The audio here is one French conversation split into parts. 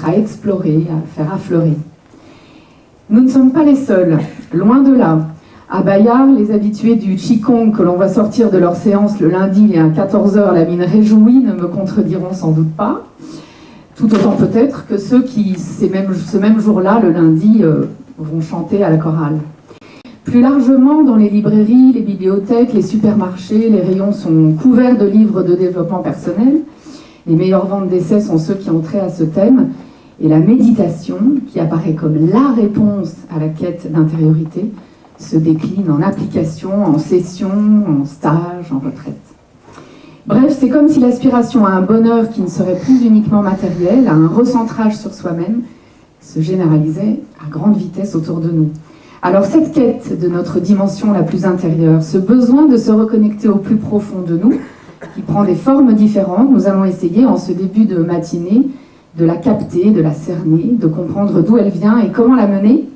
peut-être à explorer, à faire affleurer. Nous ne sommes pas les seuls, loin de là. À Bayard, les habitués du Qigong que l'on voit sortir de leur séance le lundi et à 14 h, la mine réjouie, ne me contrediront sans doute pas. Tout autant peut-être que ceux qui, ce même jour-là, le lundi, vont chanter à la chorale. Plus largement, dans les librairies, les bibliothèques, les supermarchés, les rayons sont couverts de livres de développement personnel. Les meilleures ventes d'essais sont ceux qui ont trait à ce thème. Et la méditation, qui apparaît comme la réponse à la quête d'intériorité, se décline en application, en session, en stage, en retraite. Bref, c'est comme si l'aspiration à un bonheur qui ne serait plus uniquement matériel, à un recentrage sur soi-même, se généralisait à grande vitesse autour de nous. Alors cette quête de notre dimension la plus intérieure, ce besoin de se reconnecter au plus profond de nous, qui prend des formes différentes, nous allons essayer en ce début de matinée de la capter, de la cerner, de comprendre d'où elle vient et comment la mener,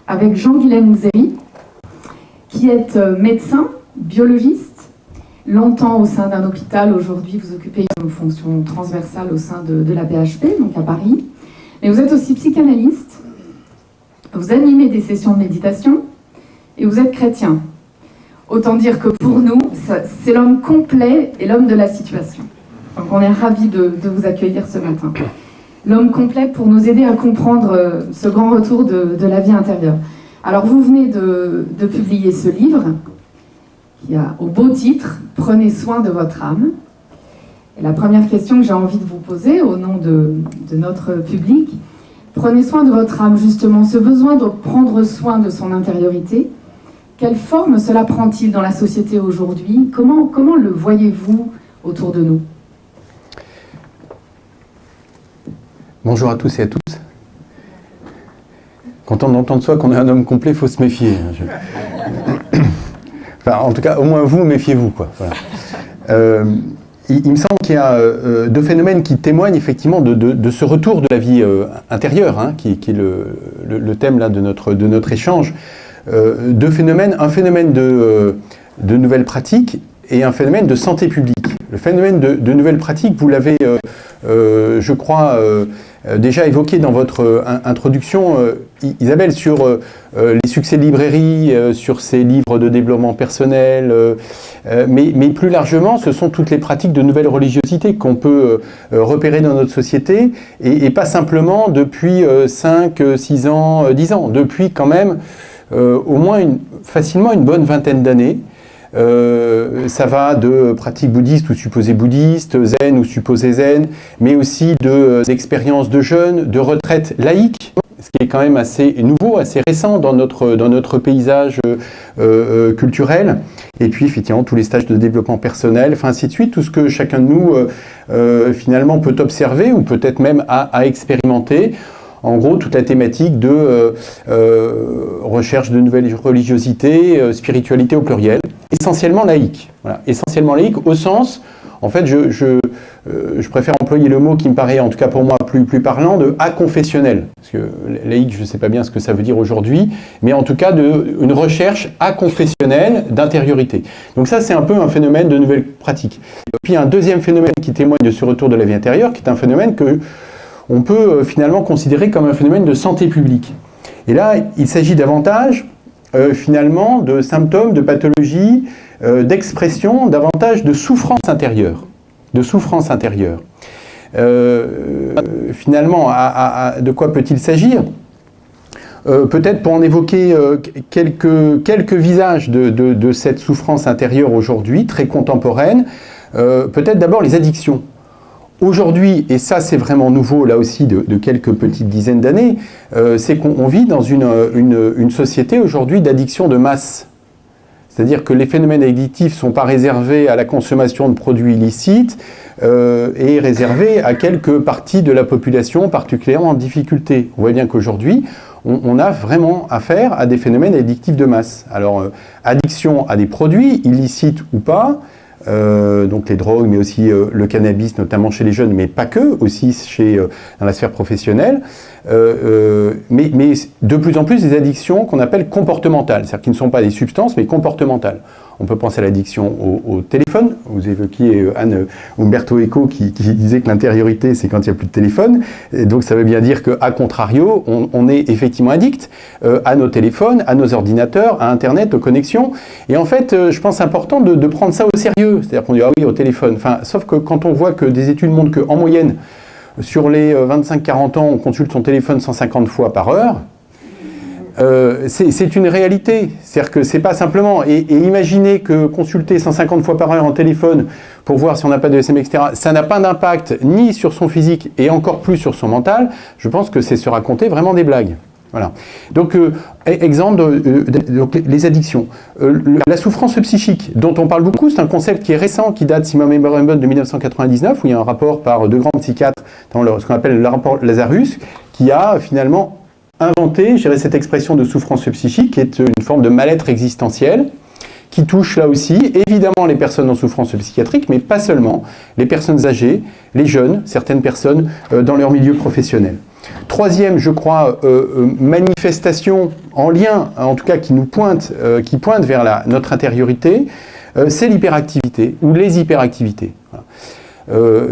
avec Jean-Guilhem Zéry, qui est médecin, biologiste, longtemps au sein d'un hôpital. Aujourd'hui, vous occupez une fonction transversale au sein de la PHP, donc à Paris. Mais vous êtes aussi psychanalyste, vous animez des sessions de méditation et vous êtes chrétien. Autant dire que pour nous, c'est l'homme complet et l'homme de la situation. Donc on est ravis de vous accueillir ce matin. L'homme complet pour nous aider à comprendre ce grand retour de la vie intérieure. Alors vous venez de publier ce livre qui a au beau titre « Prenez soin de votre âme ». Et la première question que j'ai envie de vous poser au nom de notre public, prenez soin de votre âme, justement, ce besoin de prendre soin de son intériorité. Quelle forme cela prend-il dans la société aujourd'hui? Comment le voyez-vous autour de nous? Bonjour à tous et à toutes. Quand on entend de soi qu'on est un homme complet, il faut se méfier. Enfin, en tout cas, au moins vous, méfiez-vous, quoi. Voilà. Il me semble qu'il y a deux phénomènes qui témoignent effectivement de ce retour de la vie intérieure, hein, qui est le thème là, de notre échange. Deux phénomènes, un phénomène de nouvelles pratiques et un phénomène de santé publique. Le phénomène de nouvelles pratiques, vous l'avez, je crois, déjà évoqué dans votre introduction, Isabelle, sur les succès de librairie, sur ces livres de développement personnel, mais plus largement, ce sont toutes les pratiques de nouvelles religiosités qu'on peut repérer dans notre société, et pas simplement depuis 5, 6 ans, 10 ans, depuis quand même au moins facilement une bonne vingtaine d'années. Ça va de pratiques bouddhistes ou supposées bouddhistes, zen ou supposées zen, mais aussi d'expériences de jeunes, de retraites laïques, ce qui est quand même assez nouveau, assez récent dans notre paysage culturel. Et puis effectivement tous les stages de développement personnel, enfin ainsi de suite, tout ce que chacun de nous finalement peut observer ou peut-être même à expérimenter. En gros, toute la thématique de recherche de nouvelles religiosités, spiritualité au pluriel, essentiellement laïque. Voilà. Essentiellement laïque au sens, en fait, je préfère employer le mot qui me paraît, en tout cas pour moi, plus parlant, de aconfessionnel. Parce que laïque, je ne sais pas bien ce que ça veut dire aujourd'hui, mais en tout cas une recherche aconfessionnelle d'intériorité. Donc ça, c'est un peu un phénomène de nouvelles pratiques. Et puis un deuxième phénomène qui témoigne de ce retour de la vie intérieure, qui est un phénomène que on peut finalement considérer comme un phénomène de santé publique. Et là, il s'agit davantage finalement de symptômes, de pathologies, d'expression, davantage de souffrance intérieure. Finalement, de quoi peut-il s'agir? Peut-être pour en évoquer quelques visages de cette souffrance intérieure aujourd'hui, très contemporaine, peut-être d'abord les addictions. Aujourd'hui, et ça c'est vraiment nouveau là aussi de quelques petites dizaines d'années, c'est qu'on vit dans une société aujourd'hui d'addiction de masse. C'est-à-dire que les phénomènes addictifs ne sont pas réservés à la consommation de produits illicites et réservés à quelques parties de la population particulièrement en difficulté. On voit bien qu'aujourd'hui, on a vraiment affaire à des phénomènes addictifs de masse. Alors, addiction à des produits, illicites ou pas, donc les drogues, mais aussi le cannabis, notamment chez les jeunes, mais pas que, aussi dans la sphère professionnelle, mais de plus en plus des addictions qu'on appelle comportementales, c'est-à-dire qui ne sont pas des substances, mais comportementales. On peut penser à l'addiction au téléphone. Vous évoquiez Anne Umberto Eco qui disait que l'intériorité, c'est quand il n'y a plus de téléphone. Et donc ça veut bien dire qu'à contrario, on est effectivement addict à nos téléphones, à nos ordinateurs, à Internet, aux connexions. Et en fait, je pense important de prendre ça au sérieux. C'est-à-dire qu'on dit, ah oui, au téléphone. Enfin, sauf que quand on voit que des études montrent qu'en moyenne, sur les 25-40 ans, on consulte son téléphone 150 fois par heure, c'est une réalité. C'est-à-dire que c'est pas simplement... Et imaginez que consulter 150 fois par heure en téléphone pour voir si on n'a pas de SMS, etc., ça n'a pas d'impact ni sur son physique et encore plus sur son mental. Je pense que c'est se raconter vraiment des blagues. Voilà. Donc, exemple, donc les addictions. La souffrance psychique, dont on parle beaucoup, c'est un concept qui est récent, qui date, si ma mémoire est bonne, de 1999, où il y a un rapport par deux grands psychiatres, dans ce qu'on appelle le rapport Lazarus, qui a finalement inventé, je dirais, cette expression de souffrance psychique, qui est une forme de mal-être existentiel, qui touche là aussi, évidemment, les personnes en souffrance psychiatrique, mais pas seulement, les personnes âgées, les jeunes, certaines personnes dans leur milieu professionnel. Troisième, je crois, manifestation en lien, en tout cas qui nous pointe, qui pointe vers notre intériorité, c'est l'hyperactivité ou les hyperactivités. Voilà.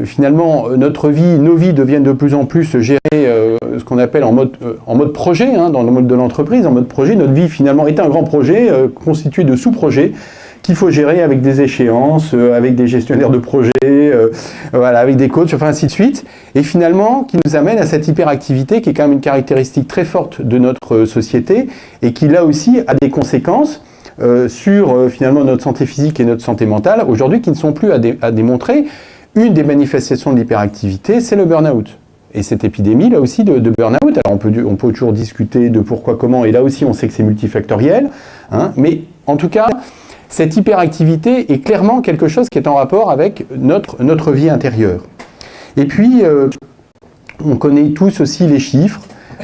Finalement, nos vies deviennent de plus en plus gérées, ce qu'on appelle en mode projet, hein, dans le mode de l'entreprise, en mode projet. Notre vie, finalement, est un grand projet constitué de sous-projets qu'il faut gérer avec des échéances, avec des gestionnaires de projets, voilà, avec des coachs, enfin ainsi de suite. Et finalement, qui nous amène à cette hyperactivité qui est quand même une caractéristique très forte de notre société et qui, là aussi, a des conséquences sur finalement notre santé physique et notre santé mentale, aujourd'hui, qui ne sont plus à démontrer. Une des manifestations de l'hyperactivité, c'est le burn-out. Et cette épidémie, là aussi, de burn-out, alors on peut toujours discuter de pourquoi, comment, et là aussi, on sait que c'est multifactoriel, hein, mais en tout cas, cette hyperactivité est clairement quelque chose qui est en rapport avec notre vie intérieure. Et puis, on connaît tous aussi les chiffres,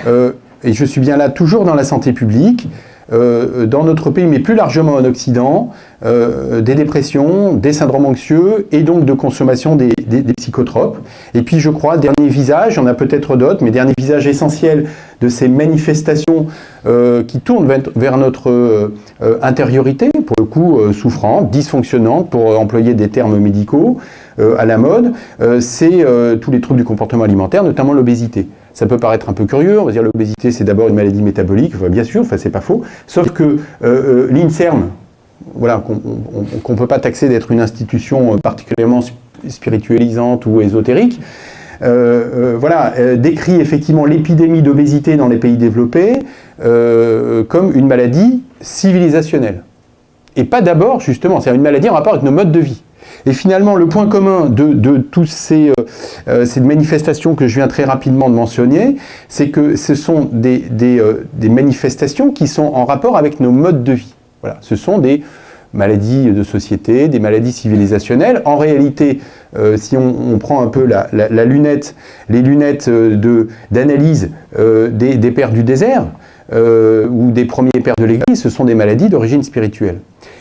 et je suis bien là toujours dans la santé publique, dans notre pays, mais plus largement en Occident, des dépressions, des syndromes anxieux et donc de consommation des psychotropes. Et puis je crois, dernier visage, il y en a peut-être d'autres, mais dernier visage essentiel de ces manifestations qui tournent vers notre intériorité, pour le coup souffrante, dysfonctionnante, pour employer des termes médicaux à la mode, c'est tous les troubles du comportement alimentaire, notamment l'obésité. Ça peut paraître un peu curieux, on va dire l'obésité c'est d'abord une maladie métabolique, enfin, bien sûr, enfin, c'est pas faux, sauf que l'INSERM, voilà, qu'on ne peut pas taxer d'être une institution particulièrement spiritualisante ou ésotérique, décrit effectivement l'épidémie d'obésité dans les pays développés comme une maladie civilisationnelle. Et pas d'abord, justement, c'est une maladie en rapport avec nos modes de vie. Et finalement, le point commun de toutes ces manifestations que je viens très rapidement de mentionner, c'est que ce sont des manifestations qui sont en rapport avec nos modes de vie. Voilà, ce sont des maladies de société, des maladies civilisationnelles. En réalité, si on prend un peu les lunettes d'analyse des pères du désert ou des premiers pères de l'Église, ce sont des maladies d'origine spirituelle.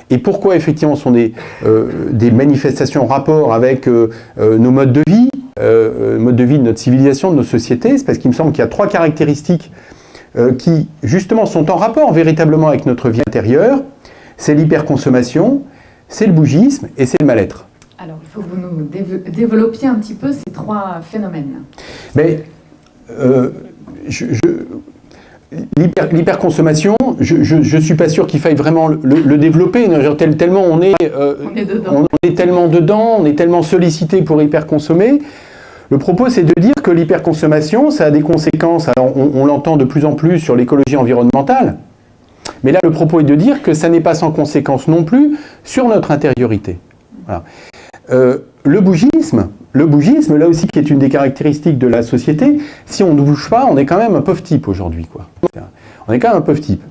Et pourquoi effectivement ce sont des manifestations en rapport avec nos modes de vie, de notre civilisation, de nos sociétés? C'est parce qu'il me semble qu'il y a trois caractéristiques qui justement sont en rapport véritablement avec notre vie intérieure. C'est l'hyperconsommation, c'est le bougisme et c'est le mal-être. Alors il faut que vous nous développiez un petit peu ces trois phénomènes. Mais l'hyperconsommation, je ne suis pas sûr qu'il faille vraiment le développer, tellement on est tellement dedans, on est tellement sollicité pour hyperconsommer. Le propos, c'est de dire que l'hyperconsommation, ça a des conséquences, alors on l'entend de plus en plus sur l'écologie environnementale, mais là, le propos est de dire que ça n'est pas sans conséquence non plus sur notre intériorité. Voilà. Le bougisme, là aussi, qui est une des caractéristiques de la société, si on ne bouge pas, on est quand même un pauvre type aujourd'hui, quoi. On est quand même un pauvre type.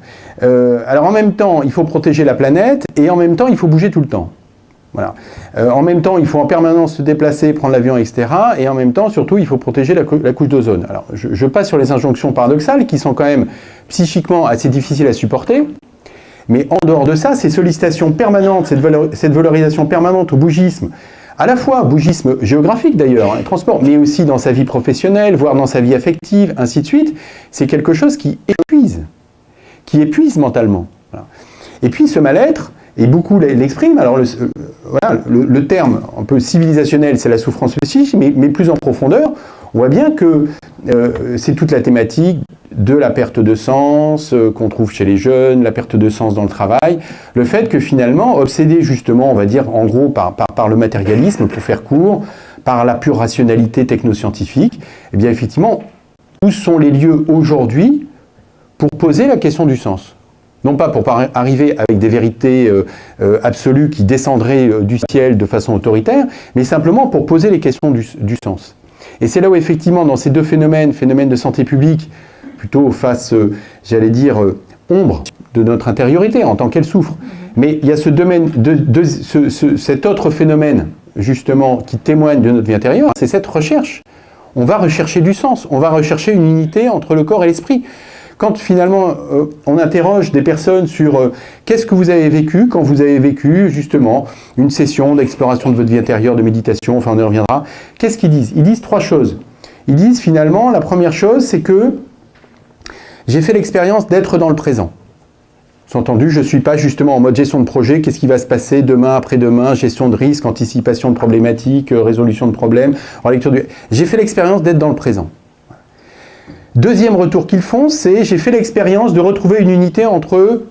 Alors en même temps, il faut protéger la planète, et en même temps, il faut bouger tout le temps. Voilà. En même temps, il faut en permanence se déplacer, prendre l'avion, etc. Et en même temps, surtout, il faut protéger la couche d'ozone. Alors, je passe sur les injonctions paradoxales qui sont quand même psychiquement assez difficiles à supporter. Mais en dehors de ça, ces sollicitations permanentes, cette valorisation permanente au bougisme, à la fois bougisme géographique d'ailleurs, transport, mais aussi dans sa vie professionnelle, voire dans sa vie affective, ainsi de suite, c'est quelque chose qui épuise mentalement. Voilà. Et puis ce mal-être, et beaucoup l'expriment. Alors voilà, le terme un peu civilisationnel, c'est la souffrance psychique, mais plus en profondeur, on voit bien que c'est toute la thématique de la perte de sens qu'on trouve chez les jeunes, la perte de sens dans le travail, le fait que finalement, obsédés justement, on va dire en gros par le matérialisme, pour faire court, par la pure rationalité technoscientifique, eh bien effectivement, où sont les lieux aujourd'hui pour poser la question du sens ? Non pas pour arriver avec des vérités absolues qui descendraient du ciel de façon autoritaire, mais simplement pour poser les questions du sens. Et c'est là où effectivement, dans ces deux phénomènes de santé publique, plutôt face, j'allais dire, ombre de notre intériorité en tant qu'elle souffre, mais il y a ce domaine, cet autre phénomène, justement, qui témoigne de notre vie intérieure, c'est cette recherche. On va rechercher du sens, on va rechercher une unité entre le corps et l'esprit. Quand finalement on interroge des personnes sur qu'est-ce que vous avez vécu quand vous avez vécu justement une session d'exploration de votre vie intérieure, de méditation, enfin on y reviendra, qu'est-ce qu'ils disent ? Ils disent trois choses. Ils disent finalement, la première chose, c'est que j'ai fait l'expérience d'être dans le présent. Sous-entendu, je ne suis pas justement en mode gestion de projet, qu'est-ce qui va se passer demain, après-demain, gestion de risque, anticipation de problématiques, résolution de problèmes, relecture du... J'ai fait l'expérience d'être dans le présent. Deuxième retour qu'ils font, c'est j'ai fait l'expérience de retrouver une unité entre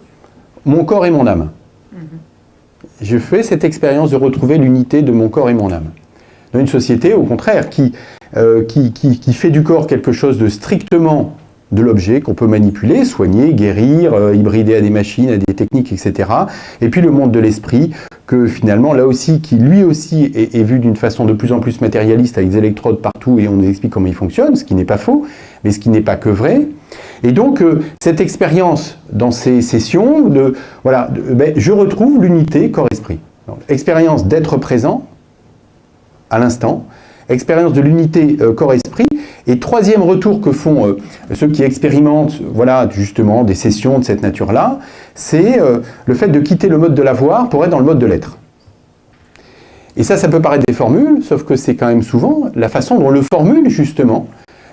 mon corps et mon âme. Je fais cette expérience de retrouver l'unité de mon corps et mon âme. Dans une société, au contraire, qui fait du corps quelque chose de strictement de l'objet qu'on peut manipuler, soigner, guérir, hybrider à des machines, à des techniques, etc. Et puis le monde de l'esprit, que finalement, là aussi, qui lui aussi est vu d'une façon de plus en plus matérialiste, avec des électrodes partout, et on nous explique comment il fonctionne, ce qui n'est pas faux, mais ce qui n'est pas que vrai. Et donc, cette expérience dans ces sessions, je retrouve l'unité corps-esprit. Expérience d'être présent à l'instant, expérience de l'unité corps-esprit, et troisième retour que font ceux qui expérimentent justement des sessions de cette nature-là, c'est le fait de quitter le mode de l'avoir pour être dans le mode de l'être. Et ça peut paraître des formules, sauf que c'est quand même souvent la façon dont on le formule justement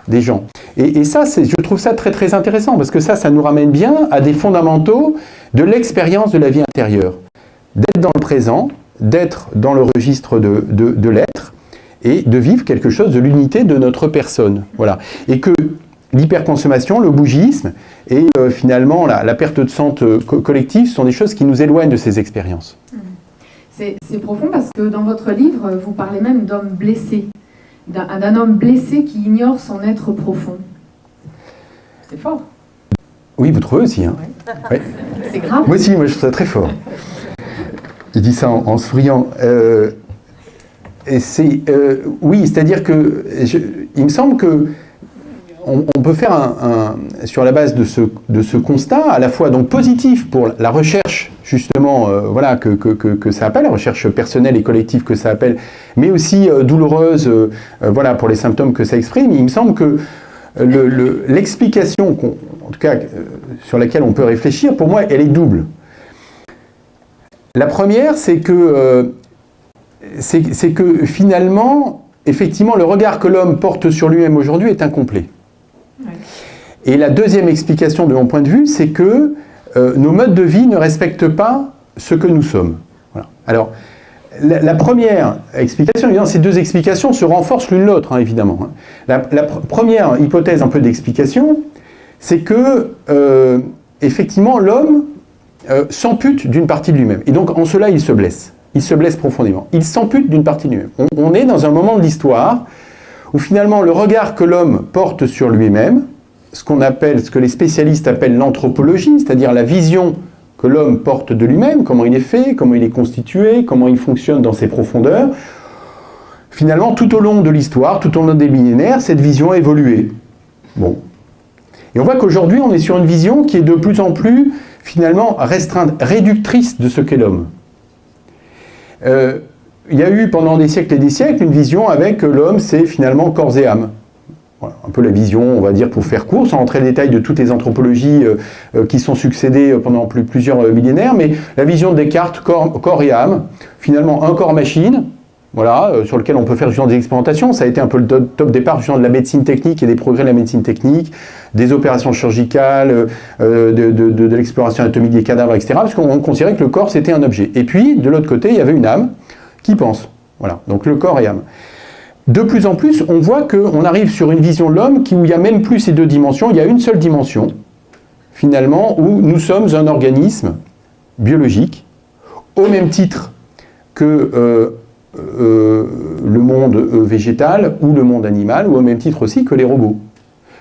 des gens. Et ça, je trouve ça très très intéressant, parce que ça nous ramène bien à des fondamentaux de l'expérience de la vie intérieure. D'être dans le présent, d'être dans le registre de l'être, et de vivre quelque chose de l'unité de notre personne. Voilà. Et que l'hyperconsommation, le bougisme et finalement la perte de sens collective sont des choses qui nous éloignent de ces expériences. C'est profond parce que dans votre livre, vous parlez même d'homme blessé, d'un homme blessé qui ignore son être profond. C'est fort. Oui, vous trouvez aussi. Hein. Ouais. Ouais. C'est grave. Moi aussi, je trouve ça très fort. Il dit ça en souriant. Oui, c'est-à-dire que il me semble que on peut faire sur la base de ce constat, à la fois donc positif pour la recherche justement, que ça appelle, la recherche personnelle et collective que ça appelle, mais aussi douloureuse, pour les symptômes que ça exprime. Il me semble que l'explication, en tout cas sur laquelle on peut réfléchir, pour moi, elle est double. La première, c'est que finalement, effectivement, le regard que l'homme porte sur lui-même aujourd'hui est incomplet. Ouais. Et la deuxième explication de mon point de vue, c'est que nos modes de vie ne respectent pas ce que nous sommes. Voilà. Alors, la première explication, évidemment, ces deux explications se renforcent l'une l'autre, hein, évidemment. La première hypothèse un peu d'explication, c'est que, effectivement, l'homme s'ampute d'une partie de lui-même. Et donc, en cela, il se blesse. Il se blesse profondément. Il s'ampute d'une partie de lui-même. On est dans un moment de l'histoire où finalement le regard que l'homme porte sur lui-même, ce que les spécialistes appellent l'anthropologie, c'est-à-dire la vision que l'homme porte de lui-même, comment il est fait, comment il est constitué, comment il fonctionne dans ses profondeurs, finalement tout au long de l'histoire, tout au long des millénaires, cette vision a évolué. Bon. Et on voit qu'aujourd'hui on est sur une vision qui est de plus en plus finalement restreinte, réductrice de ce qu'est l'homme. Il y a eu pendant des siècles et des siècles une vision avec l'homme, c'est finalement corps et âme. Voilà, un peu la vision, on va dire, pour faire court, sans rentrer dans le détail de toutes les anthropologies qui sont succédées pendant plusieurs millénaires, mais la vision de Descartes, corps et âme, finalement un corps-machine, voilà, sur lequel on peut faire justement des expérimentations. Ça a été un peu le top départ justement de la médecine technique et des progrès de la médecine technique, des opérations chirurgicales, de l'exploration anatomique des cadavres, etc. Parce qu'on considérait que le corps, c'était un objet. Et puis, de l'autre côté, il y avait une âme qui pense. Voilà, donc le corps et âme. De plus en plus, on voit qu'on arrive sur une vision de l'homme où il n'y a même plus ces deux dimensions, il y a une seule dimension, finalement, où nous sommes un organisme biologique, au même titre que le monde végétal ou le monde animal, ou au même titre aussi que les robots.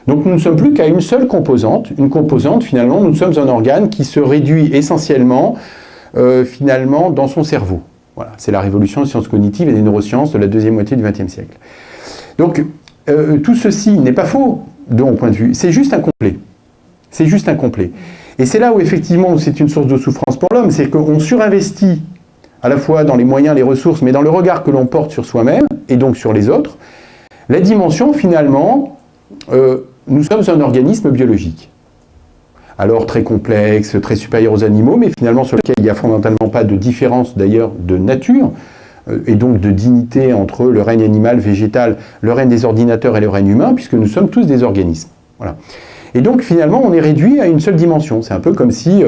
Donc nous ne sommes plus qu'à une seule composante. Une composante, finalement, nous sommes un organe qui se réduit essentiellement, finalement, dans son cerveau. Voilà, c'est la révolution des sciences cognitives et des neurosciences de la deuxième moitié du XXe siècle. Donc tout ceci n'est pas faux de mon point de vue, c'est juste incomplet. C'est juste incomplet. Et c'est là où effectivement c'est une source de souffrance pour l'homme, c'est qu'on surinvestit à la fois dans les moyens, les ressources, mais dans le regard que l'on porte sur soi-même, et donc sur les autres, la dimension, finalement, nous sommes un organisme biologique. Alors très complexe, très supérieur aux animaux, mais finalement sur lequel il n'y a fondamentalement pas de différence d'ailleurs de nature, et donc de dignité entre le règne animal, végétal, le règne des ordinateurs et le règne humain, puisque nous sommes tous des organismes. Voilà. Et donc finalement on est réduit à une seule dimension. C'est un peu comme si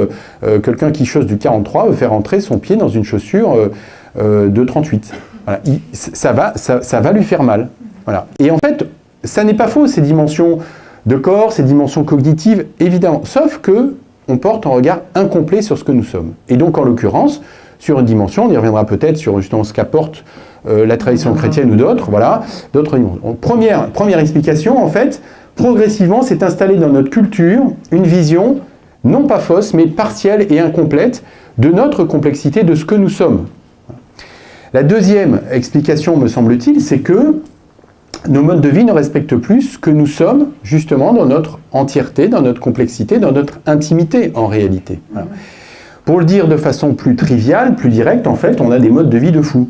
quelqu'un qui chausse du 43 veut faire entrer son pied dans une chaussure de 38. Voilà. Ça va lui faire mal. Voilà. Et en fait, ça n'est pas faux, ces dimensions de corps, ces dimensions cognitives, évidemment. Sauf que on porte un regard incomplet sur ce que nous sommes. Et donc en l'occurrence, sur une dimension, on y reviendra peut-être sur justement ce qu'apporte la tradition chrétienne ou d'autres, voilà, d'autres dimensions. Première explication, en fait, progressivement s'est installée dans notre culture une vision, non pas fausse, mais partielle et incomplète, de notre complexité, de ce que nous sommes. La deuxième explication, me semble-t-il, c'est que nos modes de vie ne respectent plus ce que nous sommes, justement, dans notre entièreté, dans notre complexité, dans notre intimité, en réalité. Voilà. Pour le dire de façon plus triviale, plus directe, en fait, on a des modes de vie de fous.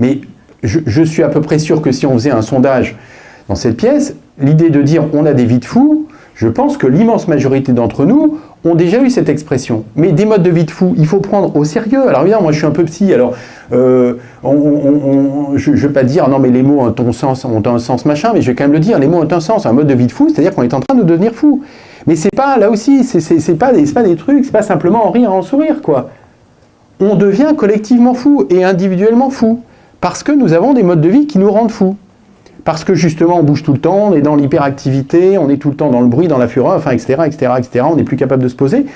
Mais je suis à peu près sûr que si on faisait un sondage dans cette pièce, l'idée de dire on a des vies de fous, je pense que l'immense majorité d'entre nous ont déjà eu cette expression. Mais des modes de vie de fous, il faut prendre au sérieux. Alors évidemment, moi je suis un peu psy, alors je ne vais pas dire non mais les mots ont un sens machin, mais je vais quand même le dire, les mots ont un sens. Un mode de vie de fou, c'est-à-dire qu'on est en train de devenir fou. Mais c'est pas, là aussi, c'est pas des trucs, c'est pas simplement en rire, en sourire, quoi. On devient collectivement fou et individuellement fou, parce que nous avons des modes de vie qui nous rendent fous. Parce que justement, on bouge tout le temps, on est dans l'hyperactivité, on est tout le temps dans le bruit, dans la fureur, enfin, etc., etc., etc., on n'est plus capable de se poser.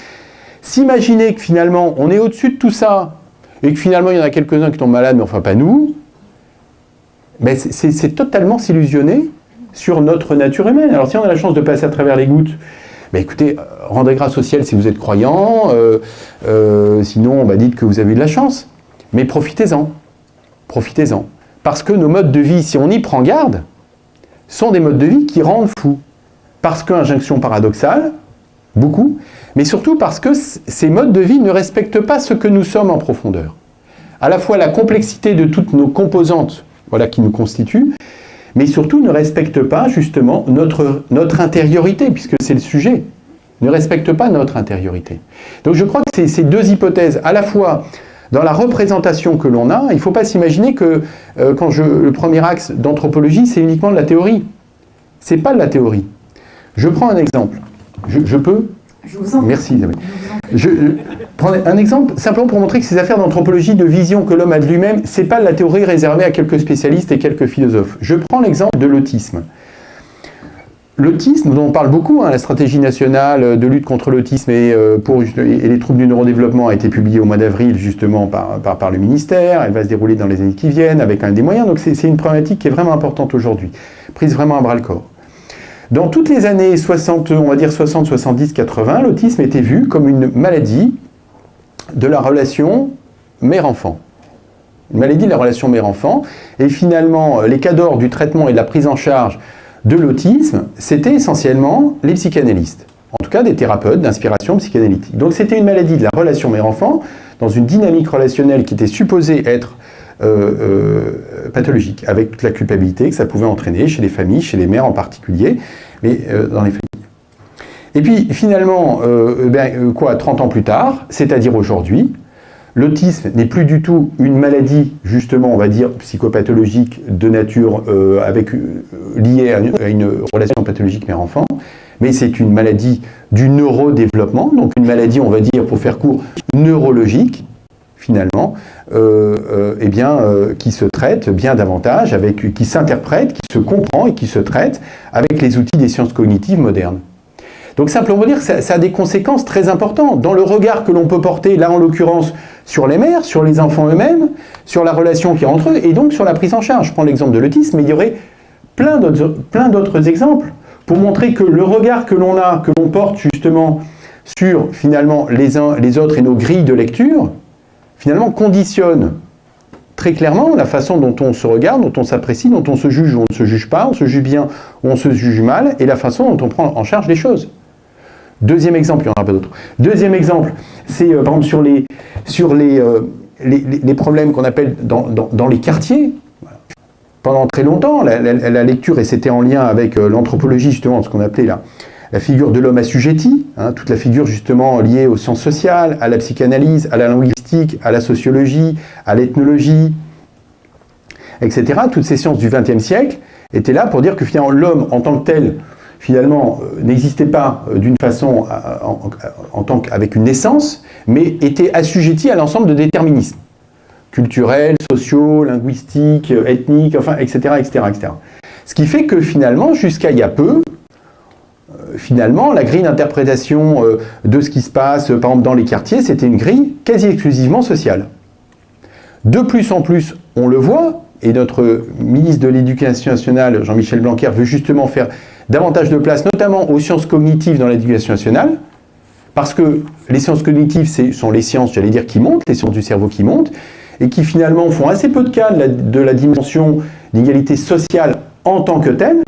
S'imaginer que finalement, on est au-dessus de tout ça, et que finalement, il y en a quelques-uns qui tombent malades, mais enfin pas nous, ben c'est totalement s'illusionner sur notre nature humaine. Alors si on a la chance de passer à travers les gouttes, ben écoutez, rendez grâce au ciel si vous êtes croyant, sinon, bah, dites que vous avez eu de la chance. Mais profitez-en. Profitez-en. Parce que nos modes de vie, si on y prend garde, sont des modes de vie qui rendent fous. Parce qu'injonction paradoxale, beaucoup, mais surtout parce que ces modes de vie ne respectent pas ce que nous sommes en profondeur. À la fois la complexité de toutes nos composantes, voilà, qui nous constituent, mais surtout ne respectent pas justement notre intériorité, puisque c'est le sujet, ne respectent pas notre intériorité. Donc je crois que ces deux hypothèses, à la fois dans la représentation que l'on a, il ne faut pas s'imaginer que le premier axe d'anthropologie, c'est uniquement de la théorie. Ce n'est pas de la théorie. Je prends un exemple. Je peux ? Je vous en prie. Merci Isabelle. Je prends un exemple simplement pour montrer que ces affaires d'anthropologie, de vision que l'homme a de lui-même, ce n'est pas de la théorie réservée à quelques spécialistes et quelques philosophes. Je prends l'exemple de l'autisme. L'autisme, dont on parle beaucoup, la stratégie nationale de lutte contre l'autisme et les troubles du neurodéveloppement a été publiée au mois d'avril justement par le ministère. Elle va se dérouler dans les années qui viennent avec quand même des moyens. Donc c'est une problématique qui est vraiment importante aujourd'hui, prise vraiment à bras-le-corps. Dans toutes les années 60, on va dire 60, 70, 80, l'autisme était vu comme une maladie de la relation mère-enfant. Une maladie de la relation mère-enfant. Et finalement, les cas d'or du traitement et de la prise en charge de l'autisme, c'était essentiellement les psychanalystes. En tout cas, des thérapeutes d'inspiration psychanalytique. Donc c'était une maladie de la relation mère-enfant, dans une dynamique relationnelle qui était supposée être pathologique, avec toute la culpabilité que ça pouvait entraîner chez les familles, chez les mères en particulier, mais dans les familles. Et puis finalement, 30 ans plus tard, c'est-à-dire aujourd'hui, l'autisme n'est plus du tout une maladie, justement, on va dire, psychopathologique de nature liée à une relation pathologique mère-enfant, mais c'est une maladie du neurodéveloppement, donc une maladie, on va dire, pour faire court, neurologique, finalement, qui se traite bien davantage, qui s'interprète, qui se comprend et qui se traite avec les outils des sciences cognitives modernes. Donc simplement dire que ça a des conséquences très importantes dans le regard que l'on peut porter, là en l'occurrence, sur les mères, sur les enfants eux-mêmes, sur la relation qu'il y a entre eux, et donc sur la prise en charge. Je prends l'exemple de l'autisme, mais il y aurait plein d'autres exemples pour montrer que le regard que l'on porte justement sur finalement les uns les autres et nos grilles de lecture, finalement conditionne très clairement la façon dont on se regarde, dont on s'apprécie, dont on se juge ou on ne se juge pas, on se juge bien ou on se juge mal, et la façon dont on prend en charge les choses. Deuxième exemple, il n'y en aura pas d'autres. Deuxième exemple, c'est par exemple sur les problèmes qu'on appelle dans les quartiers. Pendant très longtemps, la lecture, et c'était en lien avec l'anthropologie justement, ce qu'on appelait la figure de l'homme assujetti, toute la figure justement liée aux sciences sociales, à la psychanalyse, à la linguistique, à la sociologie, à l'ethnologie, etc. Toutes ces sciences du XXe siècle étaient là pour dire que finalement l'homme en tant que tel, finalement, n'existait pas d'une façon avec une naissance, mais était assujetti à l'ensemble de déterminismes culturels, sociaux, linguistiques, ethniques, enfin, etc., etc., etc. Ce qui fait que finalement, jusqu'à il y a peu, finalement, la grille d'interprétation de ce qui se passe, par exemple, dans les quartiers, c'était une grille quasi exclusivement sociale. De plus en plus, on le voit, et notre ministre de l'Éducation nationale, Jean-Michel Blanquer, veut justement faire davantage de place, notamment aux sciences cognitives dans l'éducation nationale, parce que les sciences cognitives sont les sciences, j'allais dire, qui montent, les sciences du cerveau qui montent, et qui finalement font assez peu de cas de la dimension d'égalité sociale en tant que telle,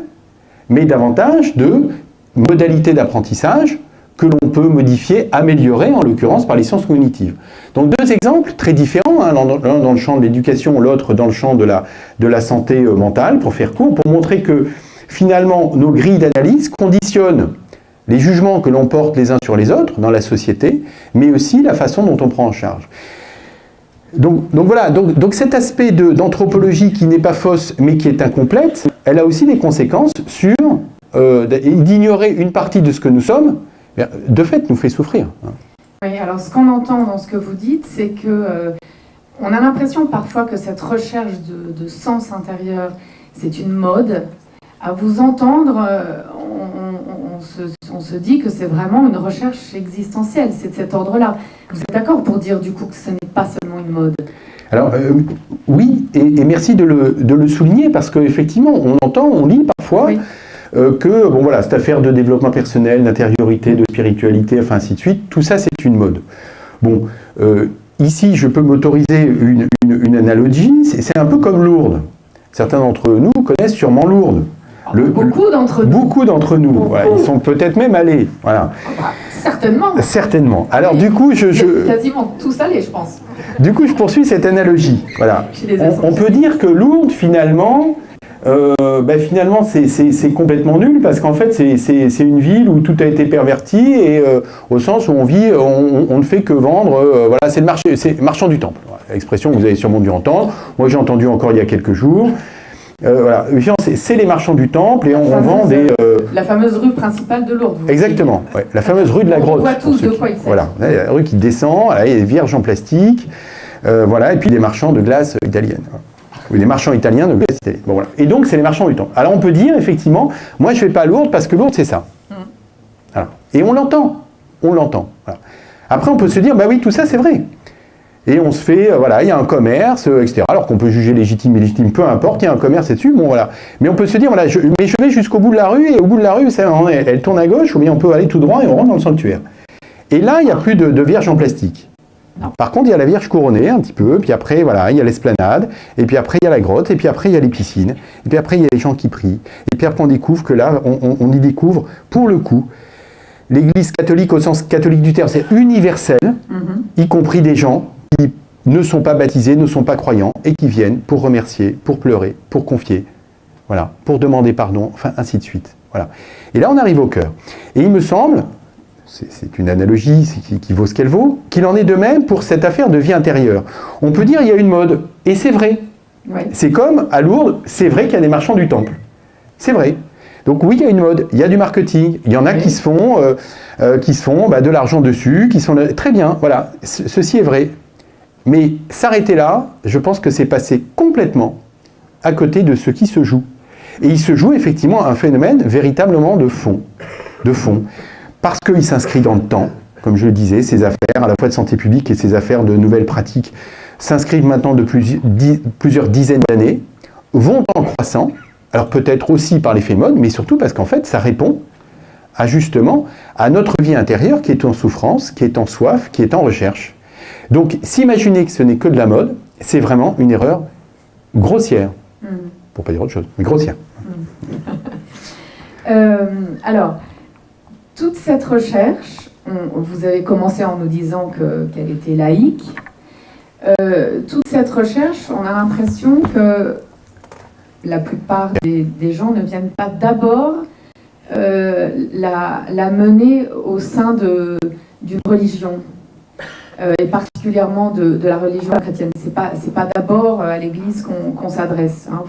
mais davantage de modalités d'apprentissage que l'on peut modifier, améliorer, en l'occurrence par les sciences cognitives. Donc deux exemples très différents, l'un dans le champ de l'éducation, l'autre dans le champ de la santé mentale, pour faire court, pour montrer que finalement nos grilles d'analyse conditionnent les jugements que l'on porte les uns sur les autres dans la société, mais aussi la façon dont on prend en charge. Donc voilà, donc cet aspect d'anthropologie qui n'est pas fausse mais qui est incomplète, elle a aussi des conséquences sur d'ignorer une partie de ce que nous sommes, de fait nous fait souffrir. Oui, alors ce qu'on entend dans ce que vous dites, c'est que on a l'impression parfois que cette recherche de sens intérieur, c'est une mode. À vous entendre, on se dit que c'est vraiment une recherche existentielle, c'est de cet ordre-là. Vous êtes d'accord pour dire du coup que ce n'est pas seulement une mode? Alors oui, et merci de le souligner, parce qu'effectivement, on lit parfois oui. Que bon, voilà, cette affaire de développement personnel, d'intériorité, de spiritualité, enfin ainsi de suite, tout ça c'est une mode. Bon, ici je peux m'autoriser une analogie, c'est un peu comme Lourdes. Certains d'entre nous connaissent sûrement Lourdes. Beaucoup d'entre nous. Beaucoup d'entre nous. Voilà, ils sont peut-être même allés. Voilà. Certainement. Certainement. Alors du coup, quasiment tous allés, je pense. Du coup, je poursuis cette analogie. Voilà. On peut dire que Lourdes, finalement, c'est complètement nul, parce qu'en fait, c'est une ville où tout a été perverti, et au sens où on vit, on ne fait que vendre. Voilà, c'est le marchand du temple. Voilà, l'expression que vous avez sûrement dû entendre. Moi, j'ai entendu encore il y a quelques jours. Voilà, c'est les marchands du temple, et on vend des... La fameuse rue principale de Lourdes. Exactement, ouais, la fameuse rue de la Grotte. On voit tous de quoi il s'agit. Voilà, la rue qui descend, il y a des vierges en plastique, voilà, et puis des marchands de glace italienne. Ou des marchands italiens de glace italienne. Bon, voilà. Et donc, c'est les marchands du temple. Alors, on peut dire, effectivement, moi, je ne vais pas à Lourdes parce que Lourdes, c'est ça. Voilà. Et on l'entend. Voilà. Après, on peut se dire, bah oui, tout ça, c'est vrai. Et on se fait, voilà, il y a un commerce, etc. Alors qu'on peut juger légitime, illégitime, peu importe, il y a un commerce là-dessus, bon voilà. Mais on peut se dire, voilà, je vais jusqu'au bout de la rue, et au bout de la rue, elle tourne à gauche, ou bien on peut aller tout droit et on rentre dans le sanctuaire. Et là, il n'y a plus de vierge en plastique. Non. Par contre, il y a la Vierge couronnée, un petit peu, puis après, voilà, il y a l'esplanade, et puis après, il y a la grotte, et puis après, il y a les piscines, et puis après, il y a les gens qui prient. Et puis après, on découvre que là, on y découvre, pour le coup, l'Église catholique au sens catholique du terme, c'est universel, y compris des gens qui ne sont pas baptisés, ne sont pas croyants, et qui viennent pour remercier, pour pleurer, pour confier, voilà, pour demander pardon, enfin ainsi de suite. Voilà. Et là, on arrive au cœur. Et il me semble, c'est une analogie qui vaut ce qu'elle vaut, qu'il en est de même pour cette affaire de vie intérieure. On peut dire il y a une mode, et c'est vrai. Oui. C'est comme à Lourdes, c'est vrai qu'il y a des marchands du temple. C'est vrai. Donc oui, il y a une mode, il y a du marketing, il y en a qui se font de l'argent dessus, qui sont très bien, voilà, ceci est vrai. Mais s'arrêter là, je pense que c'est passer complètement à côté de ce qui se joue. Et il se joue effectivement un phénomène véritablement de fond. Parce qu'il s'inscrit dans le temps, comme je le disais, ces affaires, à la fois de santé publique et ces affaires de nouvelles pratiques, s'inscrivent maintenant de plusieurs dizaines d'années, vont en croissant, alors peut-être aussi par l'effet mode, mais surtout parce qu'en fait, ça répond justement à notre vie intérieure qui est en souffrance, qui est en soif, qui est en recherche. Donc, s'imaginer que ce n'est que de la mode, c'est vraiment une erreur grossière, pour pas dire autre chose, mais grossière. Alors, toute cette recherche, vous avez commencé en nous disant qu'elle était laïque. Toute cette recherche, on a l'impression que la plupart des gens ne viennent pas d'abord la mener au sein d'une religion, et particulièrement de la religion chrétienne. C'est pas d'abord à l'Église qu'on s'adresse. Hein.